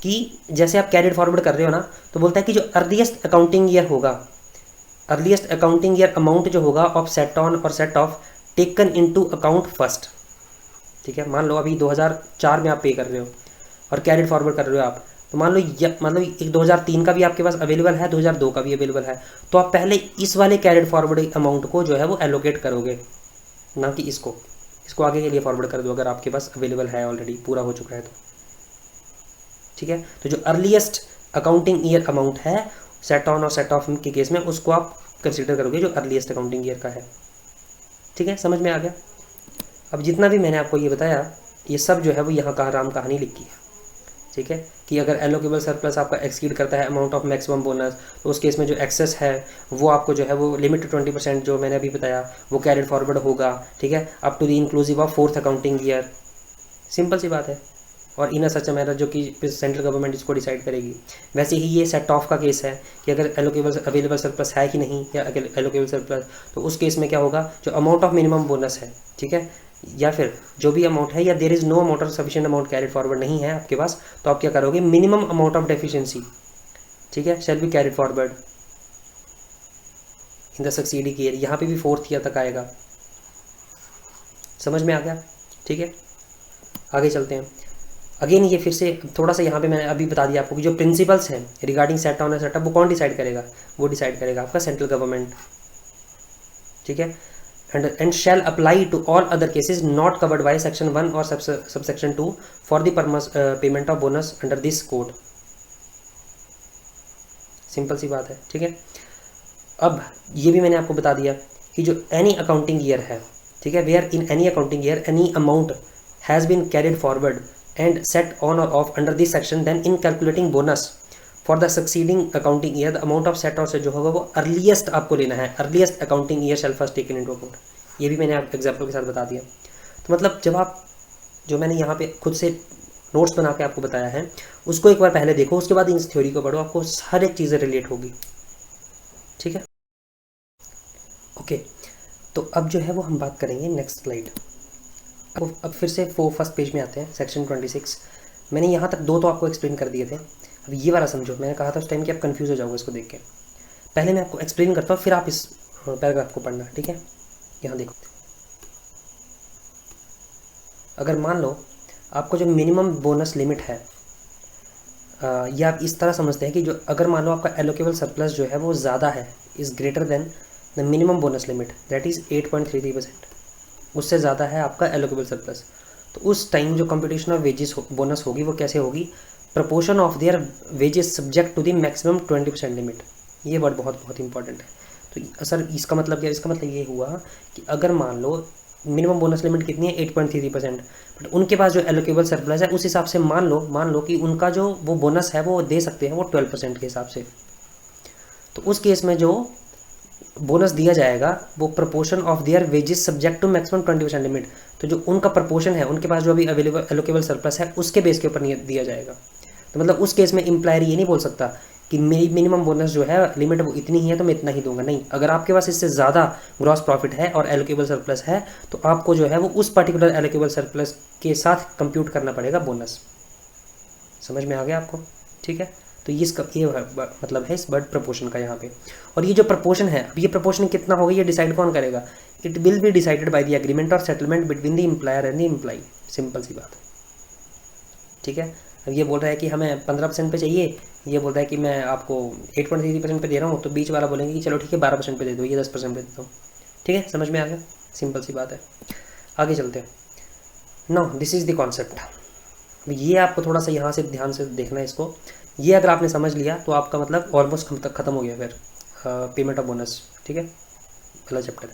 कि जैसे आप कैरिड फॉरवर्ड कर रहे हो ना, तो बोलता है कि जो अर्लीस्ट अकाउंटिंग ईयर होगा, अर्लीस्ट अकाउंटिंग ईयर अमाउंट जो होगा ऑफ सेट ऑन और set of taken into account first. ठीक है, मान लो अभी 2004 में आप पे कर रहे हो और कैरिड फॉरवर्ड कर रहे हो आप, तो मान लो मतलब एक 2003 का भी आपके पास अवेलेबल है, 2002 का भी अवेलेबल है, तो आप पहले इस वाले कैरिड फॉरवर्ड अमाउंट को जो है वो एलोकेट करोगे, ना कि इसको आगे के लिए फॉरवर्ड कर दो अगर आपके पास अवेलेबल है, ऑलरेडी पूरा हो चुका है तो। ठीक है, तो जो अर्लीस्ट अकाउंटिंग ईयर अमाउंट है सेट ऑन और सेट ऑफ के केस में, उसको आप कंसिडर करोगे जो अर्लीस्ट अकाउंटिंग ईयर का है। ठीक है, समझ में आ गया। अब जितना भी मैंने आपको ये बताया, ये सब जो है वो यहाँ का राम कहानी लिखी है। ठीक है, कि अगर एलोकेबल सरप्लस आपका एक्सीड करता है अमाउंट ऑफ मैक्सिमम बोनस, तो उस केस में जो एक्सेस है वो आपको जो है वो लिमिट 20% जो मैंने अभी बताया वो कैरिड फॉरवर्ड होगा। ठीक है, up to the inclusive of 4th accounting year. Simple सी बात है। और इन सच मैनर जो कि सेंट्रल गवर्नमेंट इसको डिसाइड करेगी। वैसे ही ये सेट ऑफ का केस है कि अगर एलोकेबल अवेलेबल सरप्लस है कि नहीं, या एलोकेबल सरप्लस, तो उस केस में क्या होगा, जो अमाउंट ऑफ मिनिमम बोनस है, ठीक है, या फिर जो भी अमाउंट है, या there is no amount of sufficient amount carried forward नहीं है आपके पास, तो आप क्या करोगे, मिनिमम अमाउंट ऑफ डेफिशिएंसी, ठीक है, shall be carried forward in the succeeding year. यहाँ पे भी 4th ईयर तक आएगा। समझ में आ गया। ठीक है, आगे चलते हैं। अगेन ये फिर से थोड़ा सा यहाँ पे मैंने अभी बता दिया आपको कि जो प्रिंसिपल्स हैं regarding set on and setup वो कौन डिसाइड करेगा, वो डिसाइड करेगा आपका सेंट्रल गवर्नमेंट। ठीक है, and shall apply to all other cases not covered by section 1 or subsection 2 for the payment of bonus under this code। Simple सी बात है। ठीक है, अब ये भी मैंने आपको बता दिया कि जो एनी अकाउंटिंग ईयर है, ठीक है, where in any accounting year any amount has been carried forward and set on or off under this section, then in calculating bonus for the succeeding accounting year the amount of set or से जो होगा वो earliest आपको लेना है। Earliest accounting year shall first taken into account. ये भी मैंने आप एग्जाम्पल के साथ बता दिया। तो मतलब जब आप, जो मैंने यहाँ पे खुद से नोट्स बना के आपको बताया है, उसको एक बार पहले देखो, उसके बाद इस थ्योरी को पढ़ो, आपको हर एक चीज़ें रिलेट होगी। ठीक है, ओके। तो अब जो है वो हम बात करेंगे नेक्स्ट स्लाइड। अब फिर से फर्स्ट पेज में आते हैं, सेक्शन 26। मैंने यहाँ तक 2 तो आपको एक्सप्लेन कर दिए थे। अब ये वाला समझो, मैंने कहा था उस टाइम कि आप कंफ्यूज हो जाओगे इसको देख के। पहले मैं आपको एक्सप्लेन करता हूँ, फिर आप इस पैराग्राफ को पढ़ना। ठीक है, यहाँ देखो, अगर मान लो आपको जो मिनिमम बोनस लिमिट है, या आप इस तरह समझते हैं कि जो अगर मान लो आपका एलोकेबल सरप्लस जो है वो ज़्यादा है, is greater than the minimum bonus limit, that is 8.33%, उससे ज़्यादा है आपका एलोकेबल सरप्लस, तो उस टाइम जो कंपटीशन ऑफ वेजेस बोनस होगी वो कैसे होगी, proportion of their wages subject to the maximum 20% limit. ये वर्ड बहुत बहुत इंपॉर्टेंट है। तो सर इसका मतलब क्या, इसका मतलब ये हुआ कि अगर मान लो मिनिमम बोनस लिमिट कितनी है 8.33%, बट उनके पास जो एलोकेबल सरप्लस है उस हिसाब से मान लो कि उनका जो वो बोनस है वो दे सकते हैं वो 12% के हिसाब से। तो उस केस में जो बोनस दिया जाएगा वो proportion of their wages subject to maximum 20% limit, तो जो उनका प्रपोर्शन है उनके पास जो अभी अवेलेबल एलोकेबल सरप्लस है उसके बेस के ऊपर दिया जाएगा। तो मतलब उस केस में एम्प्लॉयर ये नहीं बोल सकता कि मेरी मिनिमम बोनस जो है लिमिट वो इतनी ही है तो मैं इतना ही दूंगा, नहीं, अगर आपके पास इससे ज़्यादा ग्रॉस प्रॉफिट है और एलोकेबल सरप्लस है तो आपको जो है वो उस पर्टिकुलर एलोकेबल सरप्लस के साथ कंप्यूट करना पड़ेगा बोनस। समझ में आ गया आपको? ठीक है, तो ये मतलब है इस वर्ड प्रपोर्शन का यहाँ पे। और ये जो प्रपोर्शन है, अब ये प्रपोर्शन कितना होगा ये डिसाइड कौन करेगा? It will be decided by the agreement or settlement between the employer and the employee. Simple सी बात, ठीक है। अब ये बोल रहा है कि हमें 15% पे चाहिए, ये बोलता है कि मैं आपको 8.33% पे दे रहा हूँ, तो बीच वाला बोलेंगे कि चलो ठीक है 12% पे दे दो, ये 10% पे देता हूँ। ठीक है, समझ में आ गया? सिंपल सी बात है। आगे चलते हैं। Now this is the concept. ये आपको थोड़ा सा यहाँ से ध्यान से देखना है इसको। ये अगर आपने समझ लिया तो आपका मतलब ऑलमोस्ट ख़त्म हो गया फिर पेमेंट ऑफ बोनस। ठीक है, पहला चैप्टर।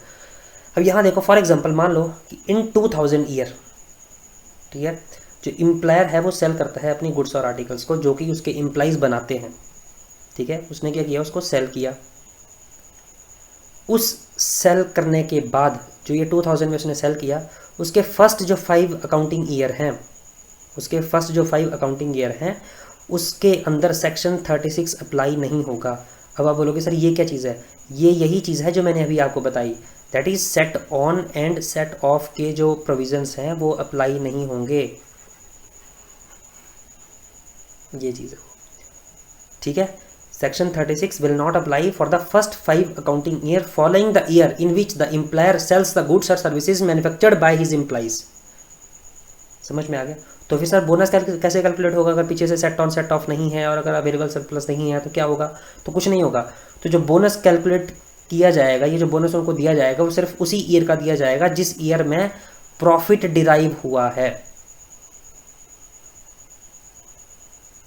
अब यहाँ देखो, फॉर एग्जांपल मान लो कि इन 2000 ईयर, ठीक है, जो एम्प्लॉयर है वो सेल करता है अपनी गुड्स और आर्टिकल्स को जो कि उसके एम्प्लॉइज बनाते हैं। ठीक है, उसने क्या किया, उसको सेल किया। उस सेल करने के बाद जो ये 2000 में उसने सेल किया, उसके फर्स्ट जो 5 अकाउंटिंग ईयर हैं, उसके अंदर सेक्शन 36 अप्लाई नहीं होगा। अब आप बोलोगे सर ये क्या चीज़ है? ये यही चीज़ है जो मैंने अभी आपको बताई, that is set on and set of के जो प्रोविजंस हैं वो अप्लाई नहीं होंगे। ये चीज़ है, ठीक है। Section 36 will not apply for the first 5 accounting year following the year in which the employer sells the goods or services manufactured by his employees. समझ में आ गया? तो फिर सर बोनस कैसे कैलकुलेट होगा अगर पीछे से सेट ऑन सेट ऑफ नहीं है और अगर अवेलेबल सरप्लस नहीं है तो क्या होगा? तो कुछ नहीं होगा। तो जो बोनस कैलकुलेट किया जाएगा, ये जो बोनस उनको दिया जाएगा वो सिर्फ उसी ईयर का दिया जाएगा जिस ईयर में प्रॉफिट डिराइव हुआ है।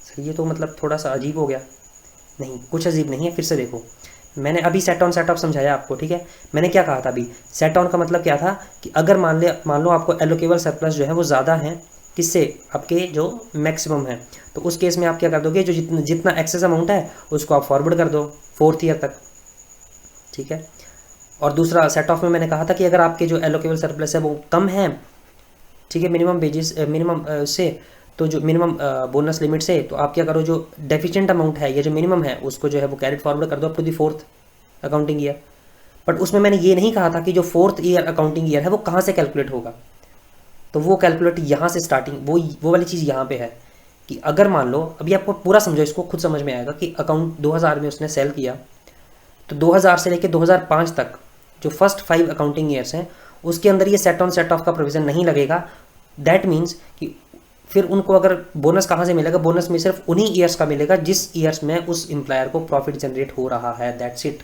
सर ये तो मतलब थोड़ा सा अजीब हो गया। नहीं, कुछ अजीब नहीं है। फिर से देखो, मैंने अभी सेट ऑन सेट ऑफ समझाया आपको, ठीक है। मैंने क्या कहा था अभी? सेट ऑन का मतलब क्या था कि अगर मान लो आपको एलोकेबल सरप्लस जो है वो ज़्यादा है किससे, आपके जो मैक्सिमम है, तो उस केस में आप क्या कर दोगे, जो जितना एक्सेस अमाउंट है उसको आप फॉरवर्ड कर दो 4th ईयर तक। ठीक है। और दूसरा सेट ऑफ में मैंने कहा था कि अगर आपके जो एलोकेबल सरप्लस है वो कम है, ठीक है, मिनिमम वेजेस से, तो जो मिनिमम बोनस लिमिट से, तो आप क्या करो, जो डेफिशिएंट अमाउंट है या जो मिनिमम है उसको जो है वो कैरेट फॉरवर्ड कर दो up to the 4th accounting year. But उसमें मैंने ये नहीं कहा था कि जो 4th ईयर अकाउंटिंग ईयर है वो कहाँ से कैलकुलेट होगा। तो वो कैलकुलेट यहाँ से स्टार्टिंग, वो वाली चीज़ यहाँ पे है कि अगर मान लो, अभी आपको पूरा समझो, इसको खुद समझ में आएगा कि अकाउंट 2000 में उसने सेल किया, तो 2000 से लेकर 2005 तक जो फर्स्ट 5 अकाउंटिंग ईयर्स हैं उसके अंदर ये सेट ऑन सेट ऑफ का प्रोविज़न नहीं लगेगा। दैट मीन्स कि फिर उनको अगर बोनस कहाँ से मिलेगा, बोनस में सिर्फ उन्हीं ईयर्स का मिलेगा जिस ईयर्स में उस एम्प्लॉयर को प्रॉफिट जनरेट हो रहा है। That's it.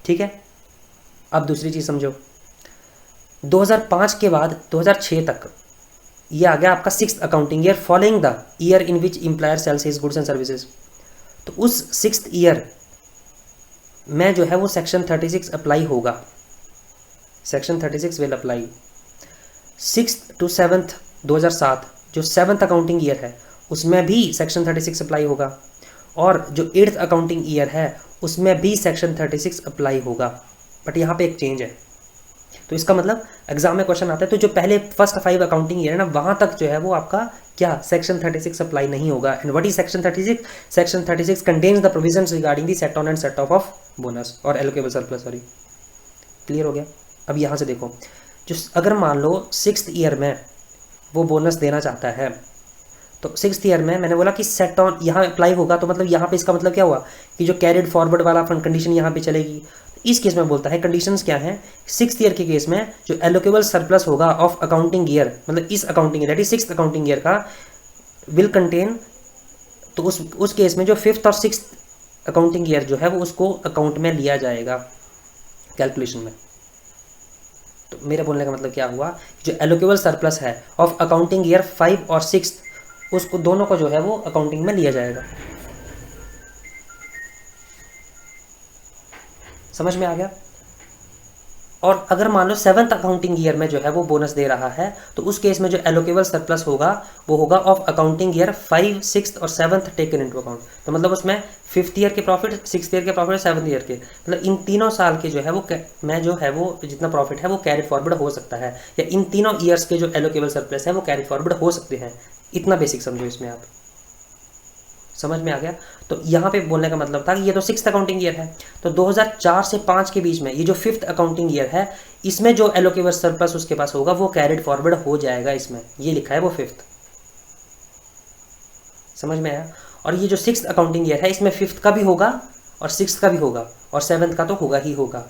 ठीक है। अब दूसरी चीज़ समझो, 2005 के बाद 2006 तक ये आ गया आपका 6th accounting year following the year in which employer sales his goods and services. तो उस 6th ईयर में जो है वो सेक्शन 36 अप्लाई होगा। Section 36 will apply. 6th to 7th 2007 जो 7th अकाउंटिंग ईयर है उसमें भी सेक्शन 36 अप्लाई होगा, और जो 8th अकाउंटिंग ईयर है उसमें भी सेक्शन 36 अप्लाई होगा। बट यहाँ पे एक चेंज है। तो इसका मतलब एग्जाम में क्वेश्चन आता है तो जो पहले फर्स्ट 5 अकाउंटिंग ईयर है ना, वहाँ तक जो है वो आपका क्या, सेक्शन 36 अप्लाई नहीं होगा। And what is section 36? Section 36 contains the provisions regarding the set on and set of bonus और एलोकेबल सरप्लस। सॉरी, क्लियर हो गया? अब यहाँ से देखो, जो अगर मान लो 6th ईयर में वो बोनस देना चाहता है, तो 6th ईयर में मैंने बोला कि सेट ऑन यहाँ अप्लाई होगा, तो मतलब यहाँ पे इसका मतलब क्या हुआ कि जो कैरिड फॉरवर्ड वाला कंडीशन यहाँ पे चलेगी। इस केस में बोलता है कंडीशंस क्या हैं, 6th ईयर के केस में जो एलोकेबल सरप्लस होगा ऑफ अकाउंटिंग ईयर, मतलब इस accounting year that is 6th accounting year का विल कंटेन, तो उस केस में जो 5th और 6th अकाउंटिंग ईयर जो है वो उसको अकाउंट में लिया जाएगा कैलकुलेशन में। तो मेरे बोलने का मतलब क्या हुआ, जो एलोकेबल सरप्लस है ऑफ अकाउंटिंग ईयर 5 और 6 उसको दोनों को जो है वो अकाउंटिंग में लिया जाएगा। समझ में आ गया। और अगर मान लो 7th अकाउंटिंग ईयर में जो है वो बोनस दे रहा है, तो उस केस में जो एलोकेबल सरप्लस होगा वो होगा ऑफ अकाउंटिंग ईयर 5, 6 और 7th टेकन इनटू अकाउंट। तो मतलब उसमें 5th ईयर के प्रॉफिट, 6th ईयर के प्रॉफिट, 7th ईयर के, मतलब इन तीनों साल के जो है वो में जो है वो जितना प्रॉफिट है वो कैरी फॉरवर्ड हो सकता है, या इन तीनों ईयर्स के जो एलोकेबल सरप्लस है वो कैरी फॉरवर्ड हो सकते हैं। इतना बेसिक समझो इसमें आप। समझ में आ गया। तो यहाँ पे बोलने का मतलब था कि ये तो 6th अकाउंटिंग ईयर है, तो 2004 से 5 के बीच में ये जो 5th अकाउंटिंग ईयर है, इसमें जो एलोकेबल सरप्लस उसके पास होगा वो कैरिड फॉरवर्ड हो जाएगा। इसमें ये लिखा है वो 5th। समझ में आया। और ये जो 6th अकाउंटिंग ईयर है इसमें 5th का भी होगा और 6th का भी होगा और 7th का तो होगा ही होगा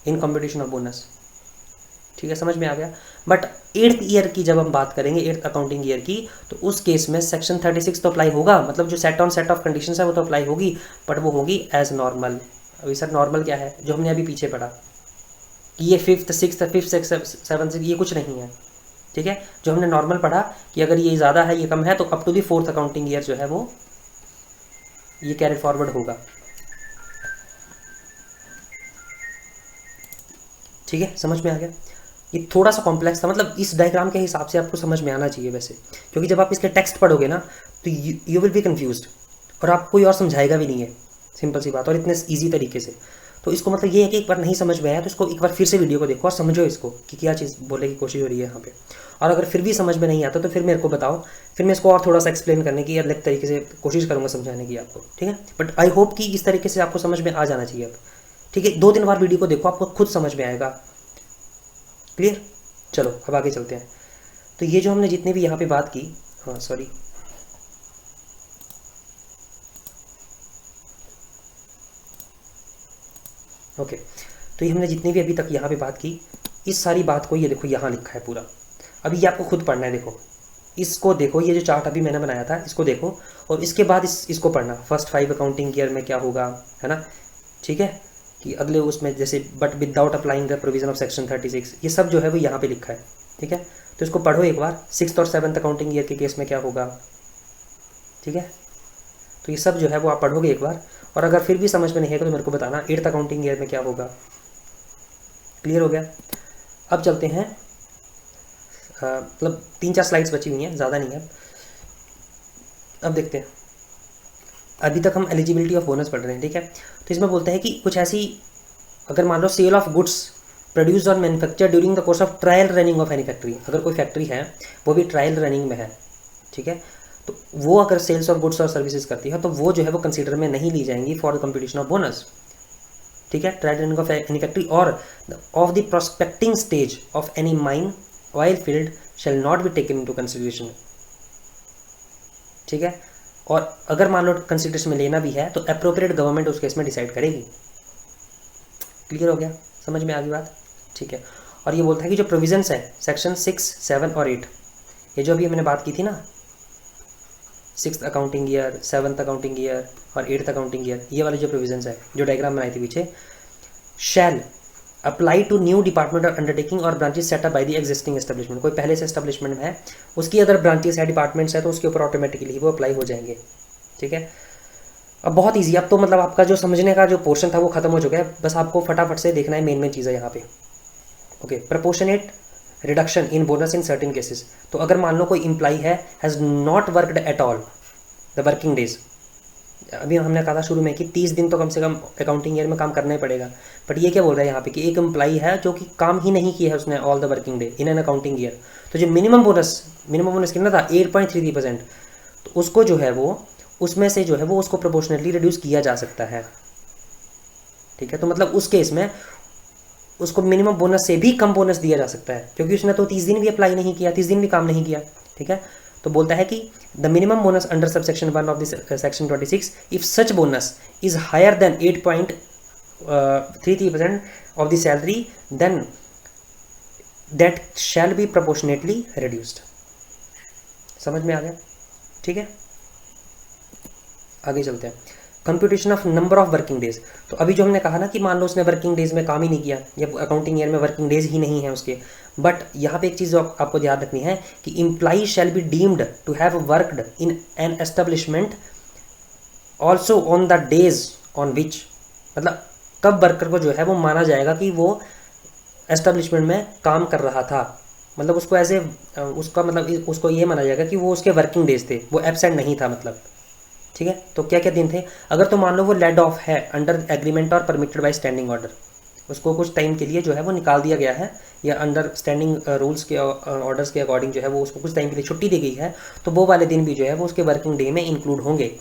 इन कॉम्पिटिशन ऑफ बोनस। ठीक है, समझ में आ गया। बट 8th ईयर की जब हम बात करेंगे, 8th अकाउंटिंग ईयर की, तो उस केस में सेक्शन 36 तो अप्लाई होगा, मतलब जो set on set of conditions है वो तो अप्लाई होगी, बट वो होगी एज नॉर्मल। अभी सर नॉर्मल क्या है, जो हमने अभी पीछे पढ़ा कि ये 5th, 6th, 5th, 7th ये कुछ नहीं है। ठीक है, जो हमने नॉर्मल पढ़ा कि अगर ये ज़्यादा है ये कम है तो up to the 4th accounting year जो है वो ये कैरी फॉरवर्ड होगा। ठीक है, समझ में आ गया। ये थोड़ा सा कॉम्प्लेक्स था, मतलब इस डायग्राम के हिसाब से आपको समझ में आना चाहिए वैसे, क्योंकि जब आप इसके टेक्स्ट पढ़ोगे ना तो यू विल बी कन्फ्यूज्ड और आप कोई और समझाएगा भी नहीं है, सिंपल सी बात, और इतने ईजी तरीके से। तो इसको मतलब ये है कि एक बार नहीं समझ में आया तो इसको एक बार फिर से वीडियो को देखो और समझो इसको कि क्या चीज़ बोलने की कोशिश हो रही है यहाँ पे। और अगर फिर भी समझ में नहीं आता तो फिर मेरे को बताओ, फिर मैं इसको और थोड़ा सा एक्सप्लेन करने की अलग तरीके से कोशिश करूँगा समझाने की आपको। ठीक है, बट आई होप कि इस तरीके से आपको समझ में आ जाना चाहिए अब। ठीक है, 2 दिन बाद वीडियो को देखो, आपको खुद समझ में आएगा। क्लियर। चलो अब आगे चलते हैं। तो ये जो हमने जितने भी यहाँ पे बात की, हाँ सॉरी, ओके, तो ये हमने जितनी भी अभी तक यहाँ पे बात की, इस सारी बात को ये देखो यहाँ लिखा है पूरा। अभी ये आपको खुद पढ़ना है। देखो इसको देखो, ये जो चार्ट अभी मैंने बनाया था इसको देखो, और इसके बाद इसको पढ़ना, फर्स्ट 5 अकाउंटिंग ईयर में क्या होगा, है ना। ठीक है, कि अगले उसमें जैसे but without applying the provision of section 36, ये सब जो है वो यहाँ पे लिखा है। ठीक है, तो इसको पढ़ो एक बार। 6th और 7th अकाउंटिंग ईयर के केस में क्या होगा। ठीक है, तो ये सब जो है वो आप पढ़ोगे एक बार, और अगर फिर भी समझ में नहीं है तो मेरे को बताना 8th अकाउंटिंग ईयर में क्या होगा। क्लियर हो गया। अब चलते हैं, मतलब 3-4 स्लाइड्स बची हुई हैं, ज़्यादा नहीं है। अब देखते हैं, अभी तक हम एलिजिबिलिटी ऑफ बोनस पढ़ रहे हैं। ठीक है, तो इसमें बोलता है कि कुछ ऐसी, अगर मान लो सेल ऑफ गुड्स प्रोड्यूस और manufacture during the course of trial running of any factory, अगर कोई फैक्ट्री है वो भी ट्रायल रनिंग में है, ठीक है, तो वो अगर sales of goods or services करती है तो वो जो है वो कंसीडर में नहीं ली जाएंगी for the computation of bonus. ठीक है, trial running of any factory or of the prospecting stage of any mine oil field shall not be taken into consideration. ठीक है, और अगर मान लो कंसिडरेशन में लेना भी है तो अप्रोप्रिएट गवर्नमेंट उस केस में डिसाइड करेगी। क्लियर हो गया, समझ में आ गई बात। ठीक है, और ये बोलता है कि जो प्रोविजंस है सेक्शन 6, 7 और 8, ये जो अभी मैंने बात की थी ना, 6th accounting year, 7th accounting year और 8th अकाउंटिंग ईयर, ये वाले जो प्रोविजंस है जो डायग्राम बनाई थी पीछे, shall apply to new department और अंडरटेकिंग और branches set up by the existing establishment. कोई पहले से एस्टेब्लिशमेंट है उसकी अगर ब्रांचेस है, डिपार्टमेंट्स है, तो उसके ऊपर ऑटोमेटिकली वो अप्लाई हो जाएंगे। ठीक है, अब बहुत ईजी, अब तो मतलब आपका जो समझने का जो पोर्शन था वो खत्म हो चुका है, बस आपको फटाफट से देखना है मेन चीज़ है यहाँ पे। Okay, proportionate reduction in bonus in certain cases. तो अगर मान लो कोई एम्प्लॉई है has not worked at all the working days, अभी हमने कहा था शुरू में कि 30 दिन तो कम से कम अकाउंटिंग ईयर में काम करना ही पड़ेगा, बट ये क्या बोल रहा है यहाँ पे कि एक एम्प्लॉई है जो कि काम ही नहीं किया है उसने all the working day in an accounting year, तो जो मिनिमम बोनस कितना था 8.33%, तो उसको जो है वो उसमें से जो है वो उसको प्रोपोर्शनेटली रिड्यूस किया जा सकता है। ठीक है, तो मतलब उस केस में उसको मिनिमम बोनस से भी कम बोनस दिया जा सकता है, क्योंकि उसने तो 30 दिन भी अप्लाई नहीं किया, 30 दिन भी काम नहीं किया। ठीक है, तो बोलता है कि the minimum bonus under subsection 1 of the section 26 if such bonus is higher than 8.33% of the salary then that shall be proportionately reduced. समझ में आ गया। ठीक है, आगे चलते हैं। Computation of number of working days. तो अभी जो हमने कहा ना कि मान लो उसने वर्किंग डेज में काम ही नहीं किया, या अकाउंटिंग ईयर में वर्किंग डेज ही नहीं है उसके, बट यहाँ पे एक चीज़ आपको ध्यान रखनी है कि employee shall be deemed to have worked in an establishment also on the days on which मतलब कब वर्कर को जो है वो माना जाएगा कि वो एस्टेब्लिशमेंट में काम कर रहा था, मतलब उसको ऐसे उसका मतलब उसको ये माना जाएगा कि वो उसके वर्किंग डेज थे, वो एब्सेंट नहीं था मतलब। ठीक है, तो क्या क्या दिन थे? अगर तो मान लो वो लेड ऑफ है अंडर एग्रीमेंट और परमिटेड बाय स्टैंडिंग ऑर्डर, उसको कुछ टाइम के लिए जो है वो निकाल दिया गया है, या अंडर स्टैंडिंग रूल्स के ऑर्डर्स के अकॉर्डिंग जो है वो उसको कुछ टाइम के लिए छुट्टी दी गई है, तो वो वाले दिन भी जो है वो उसके वर्किंग डे में इंक्लूड होंगे।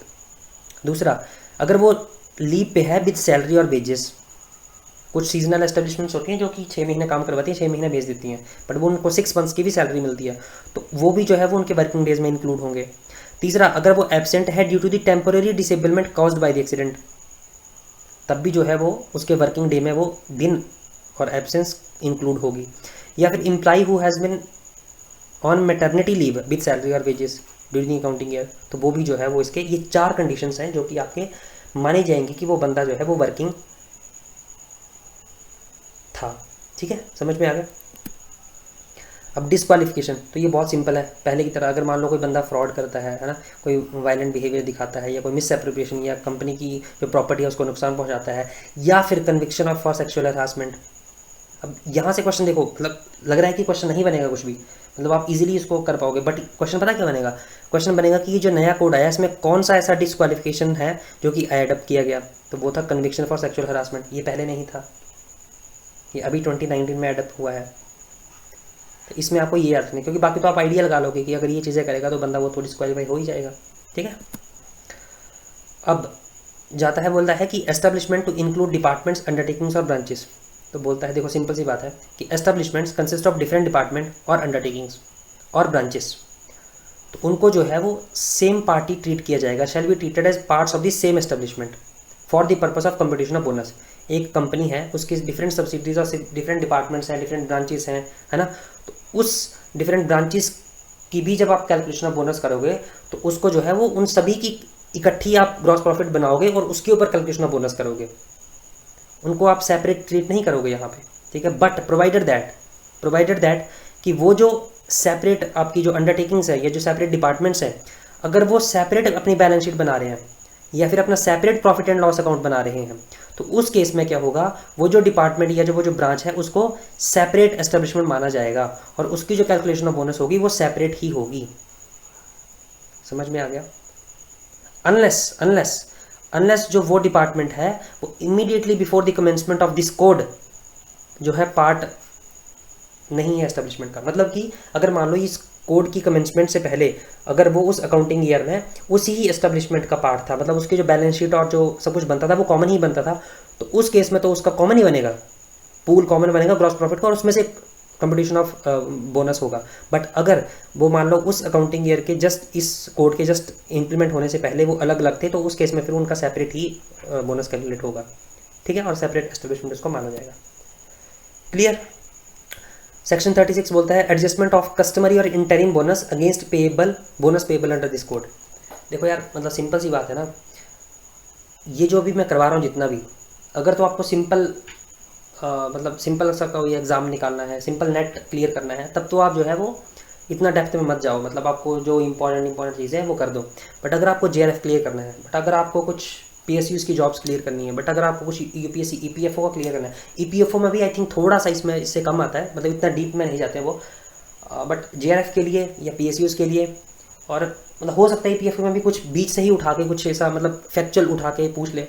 दूसरा, अगर वो लीव पे है विद सैलरी और वेजेस, कुछ सीजनल एस्टेब्लिशमेंट्स होती हैं जो कि 6 महीने काम करवाती हैं, 6 महीने भेज देती हैं, बट वो उनको 6 मंथ्स की भी सैलरी मिलती है, तो वो भी जो है वो उनके वर्किंग डेज में इंक्लूड होंगे। तीसरा, अगर वो एब्सेंट है due to the temporary disablement caused by the accident, तब भी जो है वो उसके वर्किंग डे में वो दिन और एब्सेंस इंक्लूड होगी। या फिर employee who has been on maternity leave with salary और वेजेस ड्यूरिंग अकाउंटिंग ईयर, तो वो भी जो है वो इसके, ये 4 कंडीशंस हैं जो कि आपके माने जाएंगे कि वो बंदा जो है वो वर्किंग था। ठीक है, समझ में आ गया? अब डिस्क्वालिफिकेशन, तो ये बहुत सिंपल है, पहले की तरह। अगर मान लो कोई बंदा फ्रॉड करता है ना, कोई वायलेंट बिहेवियर दिखाता है, या कोई मिस एप्रोप्रिएशन, या कंपनी की जो प्रॉपर्टी है उसको नुकसान पहुंचाता है, या फिर conviction of for sexual harassment. अब यहाँ से क्वेश्चन देखो, मतलब लग रहा है कि क्वेश्चन नहीं बनेगा कुछ भी, मतलब आप इजीली इसको कर पाओगे, बट क्वेश्चन पता क्या बनेगा? क्वेश्चन बनेगा कि ये जो नया कोड आया इसमें कौन सा ऐसा डिस्क्वालिफिकेशन है जो कि एडअप किया गया, तो वो था कन्विक्शन फॉर सेक्सुअल हरासमेंट। ये पहले नहीं था, ये अभी 2019 में एडअप हुआ है। तो इसमें आपको ये याद रखना, क्योंकि बाकी तो आप आइडिया लगा लोगे कि अगर ये चीज़ें करेगा तो बंदा वो तो डिस्क्वालीफाई हो ही जाएगा। ठीक है, अब जाता है, बोलता है कि establishment to include departments, undertakings और ब्रांचेस। तो बोलता है, देखो सिंपल सी बात है कि establishments consist of different department और अंडरटेकिंग्स और ब्रांचेस, तो उनको जो है वो सेम पार्टी ट्रीट किया जाएगा, shall be treated as parts of the same establishment for the purpose of competition of bonus. एक कंपनी है, उसकी डिफरेंट सब्सिडीज और डिफरेंट डिपार्टमेंट्स हैं, डिफरेंट ब्रांचेस हैं, है ना, तो उस डिफरेंट ब्रांचेस की भी जब आप कैलकुलेशन ऑफ बोनस करोगे तो उसको जो है वो उन सभी की इकट्ठी आप ग्रॉस प्रॉफिट बनाओगे और उसके ऊपर कैलकुलेशन ऑफ बोनस करोगे, उनको आप सेपरेट ट्रीट नहीं करोगे यहाँ पे। ठीक है, बट प्रोवाइडेड दैट कि वो जो सेपरेट आपकी जो अंडरटेकिंग्स है या जो सेपरेट डिपार्टमेंट्स हैं, अगर वो सेपरेट अपनी बैलेंस शीट बना रहे हैं या फिर अपना separate profit and loss account बना रहे हैं, तो उस केस में क्या होगा, वो जो डिपार्टमेंट या जो वो जो ब्रांच है उसको सेपरेट एस्टेब्लिशमेंट माना जाएगा और उसकी जो कैलकुलेशन ऑफ बोनस होगी वो सेपरेट ही होगी। समझ में आ गया? अनलेस जो वो डिपार्टमेंट है वो immediately before the commencement of this code जो है पार्ट नहीं है एस्टेब्लिशमेंट का, मतलब कि अगर मान लो इस कोड की कमेंसमेंट से पहले अगर वो उस अकाउंटिंग ईयर में उसी ही एस्टेब्लिशमेंट का पार्ट था, मतलब उसकी जो बैलेंस शीट और जो सब कुछ बनता था वो कॉमन ही बनता था, तो उस केस में तो उसका कॉमन ही बनेगा, पूल कॉमन बनेगा ग्रॉस प्रॉफिट का, और उसमें से कंपटीशन ऑफ बोनस होगा। बट अगर वो मान लो उस अकाउंटिंग ईयर के जस्ट इस कोड के जस्ट इंप्लीमेंट होने से पहले वो अलग अलग थे, तो उस केस में फिर उनका सेपरेट ही बोनस कैलकुलेट होगा। ठीक है, और सेपरेट एस्टेब्लिशमेंट उसको माना जाएगा। क्लियर? सेक्शन 36 बोलता है एडजस्टमेंट ऑफ कस्टमरी और interim bonus against payable bonus payable under this code. देखो यार, मतलब सिंपल सी बात है ना, ये जो भी मैं करवा रहा हूँ जितना भी, अगर तो आपको सिंपल मतलब सिंपल सा कोई एग्ज़ाम निकालना है, सिंपल नेट क्लियर करना है, तब तो आप जो है वो इतना डेप्थ में मत जाओ, मतलब आपको जो इंपॉर्टेंट चीज़ें हैं वो कर दो। बट अगर आपको JRF क्लियर करना है, बट अगर आपको कुछ PSUs की जॉब्स क्लियर करनी है, बट अगर आपको कुछ UPSC EPFO का क्लियर करना है, EPFO में भी आई थिंक थोड़ा सा इसमें इससे कम आता है, मतलब इतना डीप में नहीं जाते हैं वो, बट JRF के लिए या PSUs के लिए, और मतलब हो सकता है EPFO में भी कुछ बीच से ही उठा के कुछ ऐसा मतलब फैक्चुअल उठा के पूछ ले,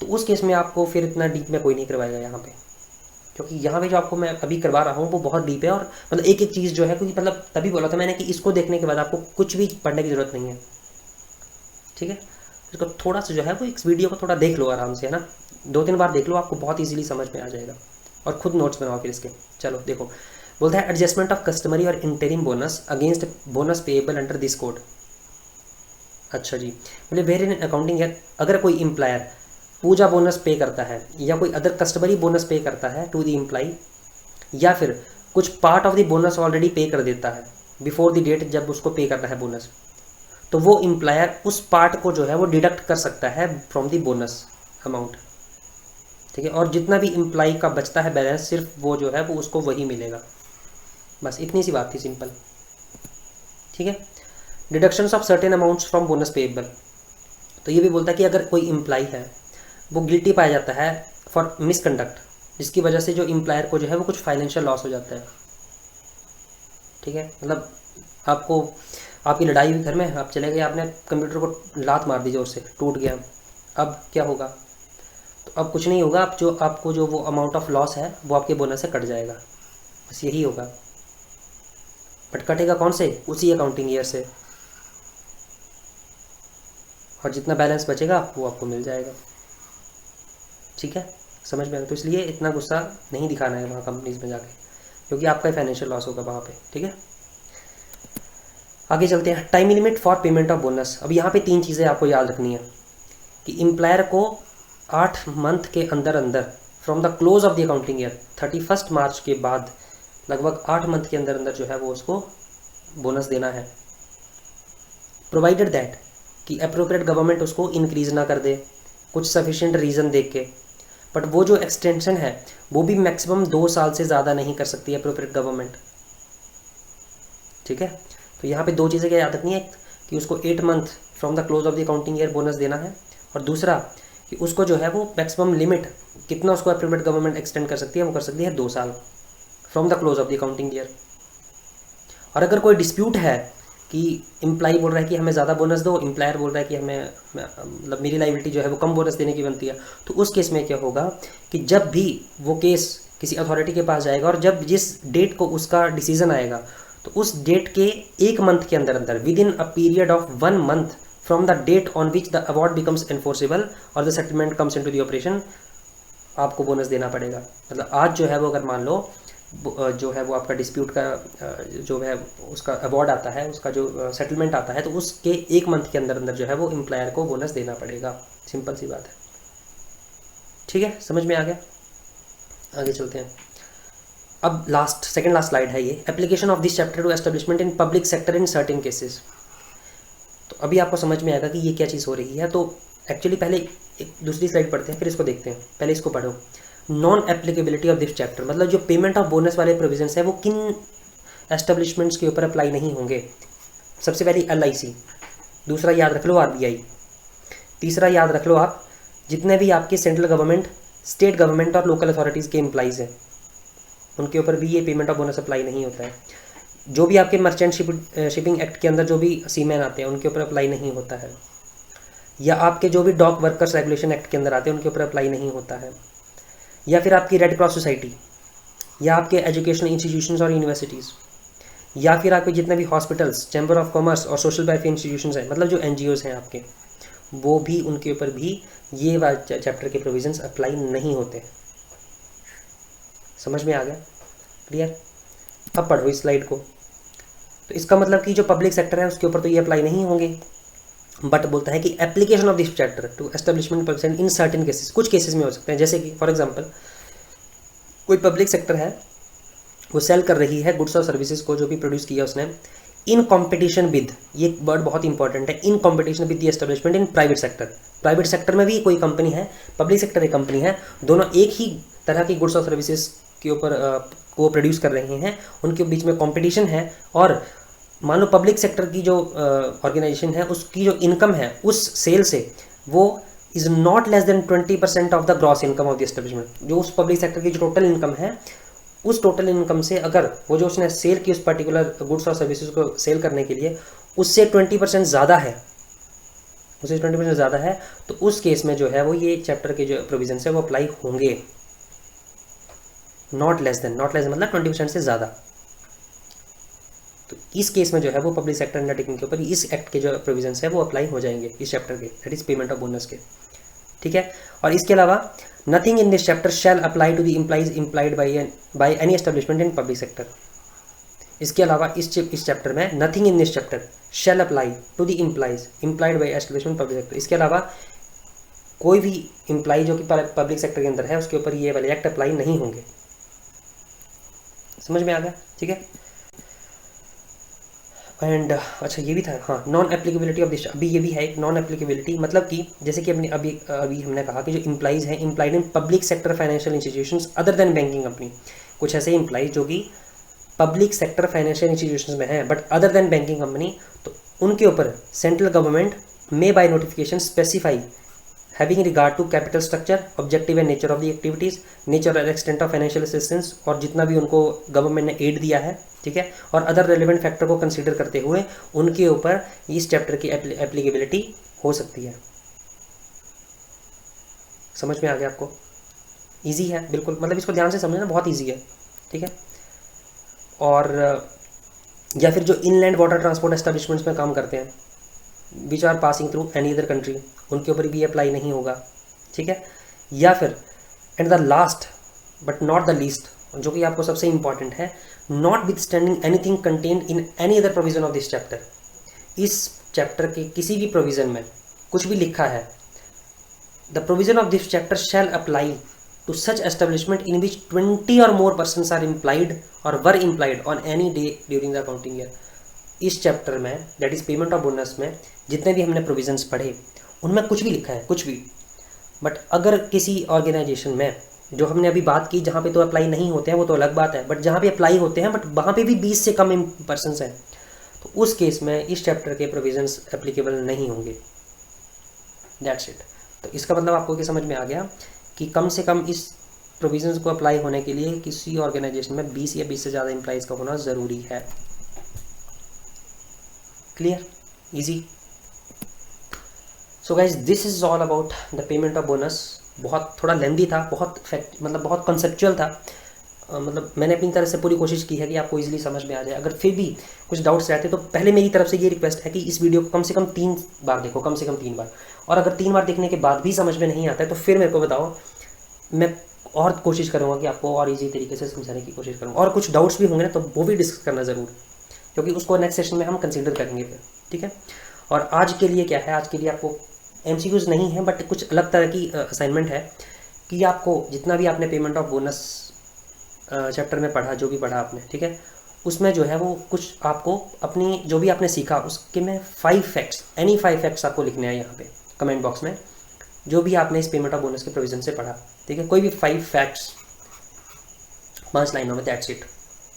तो उस केस में आपको फिर इतना डीप में कोई नहीं करवाएगा यहाँ पे, क्योंकि यहाँ पे जो आपको मैं अभी करवा रहा हूँ वो बहुत डीप है, और मतलब एक एक चीज़ जो है, क्योंकि मतलब तभी बोला था मैंने कि इसको देखने के बाद आपको कुछ भी पढ़ने की ज़रूरत नहीं है। ठीक है, इसको थोड़ा सा जो है वो इस वीडियो को थोड़ा देख लो आराम से, है ना, 2-3 बार देख लो, आपको बहुत ईजिली समझ में आ जाएगा, और खुद नोट्स बनाओ फिर इसके। चलो देखो, बोलता है एडजस्टमेंट ऑफ कस्टमरी और interim bonus against bonus payable under this code. अच्छा जी, बोले वेर इन अकाउंटिंग है, अगर कोई एम्प्लॉयर पूजा बोनस पे करता है या कोई अदर कस्टमरी बोनस पे करता है टू द एम्प्लॉय, या फिर कुछ part of the bonus already पे कर देता है बिफोर द डेट जब उसको पे करना है बोनस, तो वो एम्प्लॉयर उस पार्ट को जो है वो डिडक्ट कर सकता है फ्रॉम द बोनस अमाउंट। ठीक है, और जितना भी एम्प्लॉय का बचता है बैलेंस, सिर्फ वो जो है वो उसको वही मिलेगा। बस इतनी सी बात थी, सिंपल। ठीक है, deductions of certain amounts from bonus payable, तो ये भी बोलता है कि अगर कोई एम्प्लॉय है वो गिल्टी पाया जाता है फॉर मिसकंडक्ट, जिसकी वजह से जो एम्प्लॉयर को जो है वो कुछ फाइनेंशियल लॉस हो जाता है। ठीक है, मतलब आपको आपकी लड़ाई हुई घर में, आप चले गए, आपने कंप्यूटर को लात मार दी जोर से, टूट गया, अब क्या होगा? तो अब कुछ नहीं होगा, आपको जो वो अमाउंट ऑफ लॉस है वो आपके बोनस से कट जाएगा, बस यही होगा। बट कटेगा कौन से? उसी अकाउंटिंग ईयर से, और जितना बैलेंस बचेगा वो आपको मिल जाएगा। ठीक है, समझ में आएगा? तो इसलिए इतना गुस्सा नहीं दिखाना है वहाँ कंपनीज में जाके, क्योंकि आपका ही फाइनेंशियल लॉस होगा वहाँ पे। ठीक है, आगे चलते हैं। Time limit for payment of bonus. अब यहाँ पे 3 चीज़ें आपको याद रखनी है कि एम्प्लॉयर को 8 मंथ के अंदर अंदर from the close of the accounting year, 31 मार्च के बाद लगभग 8 मंथ के अंदर अंदर जो है वो उसको बोनस देना है, प्रोवाइडेड दैट कि अप्रोप्रिएट गवर्नमेंट उसको इंक्रीज़ ना कर दे कुछ सफिशिएंट रीज़न देख के। बट वो जो एक्सटेंशन है वो भी मैक्सिमम 2 साल से ज़्यादा नहीं कर सकती अप्रोप्रिएट गवर्नमेंट। ठीक है, तो यहाँ पे 2 चीज़ें क्या याद रखनी है कि उसको 8 month from the close of the accounting year bonus देना है, और दूसरा कि उसको जो है वो मैक्सिमम लिमिट कितना उसको अप्रोप्रिएट गवर्नमेंट एक्सटेंड कर सकती है, वो कर सकती है 2 साल from the close of the accounting year. और अगर कोई डिस्प्यूट है कि एम्प्लॉय बोल रहा है कि हमें ज़्यादा बोनस दो, एम्प्लॉयर बोल रहा है कि हमें मतलब मेरी लायबिलिटी जो है वो कम बोनस देने की बनती है, तो उस केस में क्या होगा कि जब भी वो केस किसी अथॉरिटी के पास जाएगा और जब जिस डेट को उसका डिसीजन आएगा, तो उस डेट के 1 मंथ के अंदर अंदर within a period of 1 month from the date on which the award becomes enforceable or the settlement comes into the operation, आपको बोनस देना पड़ेगा। मतलब आज जो है वो अगर मान लो जो है वो आपका डिस्प्यूट का जो है उसका अवार्ड आता है, उसका जो सेटलमेंट आता है, तो उसके 1 मंथ के अंदर अंदर जो है वो एम्प्लॉयर को बोनस देना पड़ेगा। सिंपल सी बात है। ठीक है, समझ में आ गया? आगे चलते हैं। अब सेकंड लास्ट स्लाइड है ये, application of this chapter two establishment in public sector in certain cases. तो अभी आपको समझ में आएगा कि ये क्या चीज़ हो रही है। तो एक्चुअली पहले एक दूसरी स्लाइड पढ़ते हैं, फिर इसको देखते हैं। पहले इसको पढ़ो। Non applicability of this chapter, मतलब जो पेमेंट ऑफ बोनस वाले प्रोविजंस है वो किन एस्टेब्लिशमेंट्स के ऊपर अप्लाई नहीं होंगे। सबसे पहले LIC, दूसरा याद रख लो RBI, तीसरा याद रख लो आप जितने भी आपके सेंट्रल गवर्नमेंट, स्टेट गवर्नमेंट और लोकल अथॉरिटीज़ के एम्प्लॉइज़ हैं, उनके ऊपर भी ये पेमेंट ऑफ बोनस अप्लाई नहीं होता है। जो भी आपके मर्चेंट शिपिंग एक्ट के अंदर जो भी सीमैन आते हैं उनके ऊपर अप्लाई नहीं होता है, या आपके जो भी डॉक वर्कर्स रेगुलेशन एक्ट के अंदर आते हैं उनके ऊपर अप्लाई नहीं होता है, या फिर आपकी रेड क्रॉस सोसाइटी, या आपके एजुकेशनल इंस्टीट्यूशंस और यूनिवर्सिटीज़, या फिर आपके जितने भी हॉस्पिटल्स, चैम्बर ऑफ कॉमर्स और सोशल वेलफेयर इंस्टीट्यूशंस हैं, मतलब जो NGOs हैं आपके, वो भी उनके ऊपर भी ये चैप्टर के प्रोविजंस अप्लाई नहीं होते। समझ में आ गया? क्लियर? अब पढ़ो इस स्लाइड को। तो इसका मतलब कि जो पब्लिक सेक्टर है उसके ऊपर तो ये अप्लाई नहीं होंगे, बट बोलता है कि application of this chapter two establishment percent in certain cases, कुछ केसेस में हो सकते हैं। जैसे कि फॉर एग्जांपल कोई पब्लिक सेक्टर है, वो सेल कर रही है गुड्स और सर्विसेज को, जो भी प्रोड्यूस किया उसने, इन कॉम्पिटिशन विद, ये वर्ड बहुत इंपॉर्टेंट है, इन competition with the establishment in private sector. Private sector में भी कोई कंपनी है, पब्लिक सेक्टर एक कंपनी है, दोनों एक ही तरह की गुड्स और सर्विसेज के ऊपर वो प्रोड्यूस कर रहे हैं, उनके बीच में कंपटीशन है, और मान लो पब्लिक सेक्टर की जो ऑर्गेनाइजेशन है उसकी जो इनकम है उस सेल से वो is not less than 20% of the gross income of the establishment. जो उस पब्लिक सेक्टर की जो टोटल इनकम है, उस टोटल इनकम से अगर वो जो उसने सेल की उस पर्टिकुलर गुड्स और सर्विसेज को सेल करने के लिए उससे 20% ज़्यादा है, उससे 20% ज़्यादा है, तो उस केस में जो है वो ये चैप्टर के जो प्रोविजन है वो अप्लाई होंगे। नॉट लेस देन मतलब 20% से ज़्यादा। तो इस केस में जो है वो पब्लिक सेक्टर अंडरटेकिंग के ऊपर इस एक्ट के जो प्रोविजंस है वो अप्लाई हो जाएंगे इस चैप्टर के, that is payment of bonus के। ठीक है, और इसके अलावा nothing in this chapter shall apply to the employees employed by any establishment in public sector. इसके अलावा इस चैप्टर में nothing in this chapter shall apply to the employees employed by establishment public sector. इसके अलावा कोई भी employ जो कि पब्लिक सेक्टर के अंदर है उसके ऊपर ये वाले एक्ट अप्लाई नहीं होंगे। समझ में आ गया? ठीक है। एंड अच्छा ये भी था, हाँ, नॉन एप्लीकेबिलिटी ऑफ दिस, अभी ये भी है एक नॉन एप्लीकेबिलिटी, मतलब कि जैसे कि अभी हमने कहा कि जो एम्प्लॉइज़ हैं employed in public sector financial institutions other than banking company, कुछ ऐसे एम्प्लॉइज जो कि पब्लिक सेक्टर फाइनेंशियल इंस्टीट्यूशंस में हैं but other than banking company, तो उनके ऊपर सेंट्रल गवर्नमेंट में by notification specify having regard to capital structure, objective and nature of the activities, nature और एक्सटेंट ऑफ फाइनेंशियल असिस्टेंस, और जितना भी उनको गवर्नमेंट ने एड दिया है, ठीक है, और अदर रेलिवेंट फैक्टर को कंसीडर करते हुए उनके ऊपर इस चैप्टर की एप्लीकेबिलिटी हो सकती है। समझ में आ गया आपको? ईजी है बिल्कुल, मतलब इसको ध्यान से समझना, बहुत ईजी है, ठीक है। और या फिर जो इनलैंड वाटर ट्रांसपोर्ट एस्टेब्लिशमेंट्स में काम करते हैं, which are passing through any other country, उनके ऊपर भी अप्लाई नहीं होगा, ठीक है। या फिर and the last but not the least, जो कि आपको सबसे इंपॉर्टेंट है, not with standing anything contained in any other provision of this chapter, इस चैप्टर के किसी भी प्रोविजन में कुछ भी लिखा है, the provision of this chapter shall apply to such establishment in which 20 or more persons are implied or were implied on any day during the accounting year। इस चैप्टर में, that is payment of bonus में, जितने भी हमने provisions पढ़े उनमें कुछ भी लिखा है, कुछ भी, बट अगर किसी ऑर्गेनाइजेशन में, जो हमने अभी बात की जहाँ पे तो अप्लाई नहीं होते हैं वो तो अलग बात है, बट जहाँ पे अप्लाई होते हैं बट वहाँ पे भी 20 से कम पर्सनस हैं, तो उस केस में इस चैप्टर के प्रोविजंस एप्लीकेबल नहीं होंगे। That's it. तो इसका मतलब आपको क्या समझ में आ गया कि कम से कम इस प्रोविजंस को अप्लाई होने के लिए किसी ऑर्गेनाइजेशन में 20 या 20 से ज़्यादा एम्प्लॉइज़ का होना ज़रूरी है। Clear? Easy? So guys, this is all about the payment of bonus. बहुत थोड़ा लेंदी था, बहुत मतलब बहुत कॉन्सेप्चुअल था, मतलब मैंने अपनी तरफ से पूरी कोशिश की है कि आपको इजीली समझ में आ जाए। अगर फिर भी कुछ डाउट्स रहते तो पहले मेरी तरफ से ये रिक्वेस्ट है कि इस वीडियो को कम से कम 3 बार देखो, कम से कम 3 बार, और अगर 3 बार देखने के बाद भी समझ में नहीं आता है तो फिर मेरे को बताओ, मैं और कोशिश करूँगा कि आपको और ईजी तरीके से समझाने की कोशिश करूँगा। और कुछ डाउट्स भी होंगे ना तो वो भी डिस्कस करना ज़रूर, क्योंकि उसको नेक्स्ट सेशन में हम कंसिडर करेंगे फिर, ठीक है। और आज के लिए क्या है, आज के लिए आपको MCQs नहीं है बट कुछ अलग तरह की असाइनमेंट है कि आपको जितना भी आपने पेमेंट ऑफ बोनस चैप्टर में पढ़ा, जो भी पढ़ा आपने, ठीक है, उसमें जो है वो कुछ आपको अपनी जो भी आपने सीखा उसके में 5 फैक्ट्स, एनी 5 फैक्ट्स आपको लिखने हैं यहाँ पे कमेंट बॉक्स में, जो भी आपने इस पेमेंट ऑफ बोनस के प्रोविजन से पढ़ा, ठीक है, कोई भी 5 फैक्ट्स 5 लाइनों में, दैट्स इट,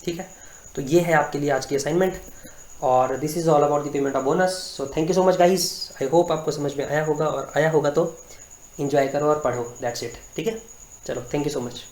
ठीक है। तो ये है आपके लिए आज की असाइनमेंट, और this is all about the payment of bonus. So thank you so much guys, I hope आपको समझ में आया होगा, और आया होगा तो इन्जॉय करो और पढ़ो, दैट्स इट, ठीक है। चलो, थैंक यू सो मच।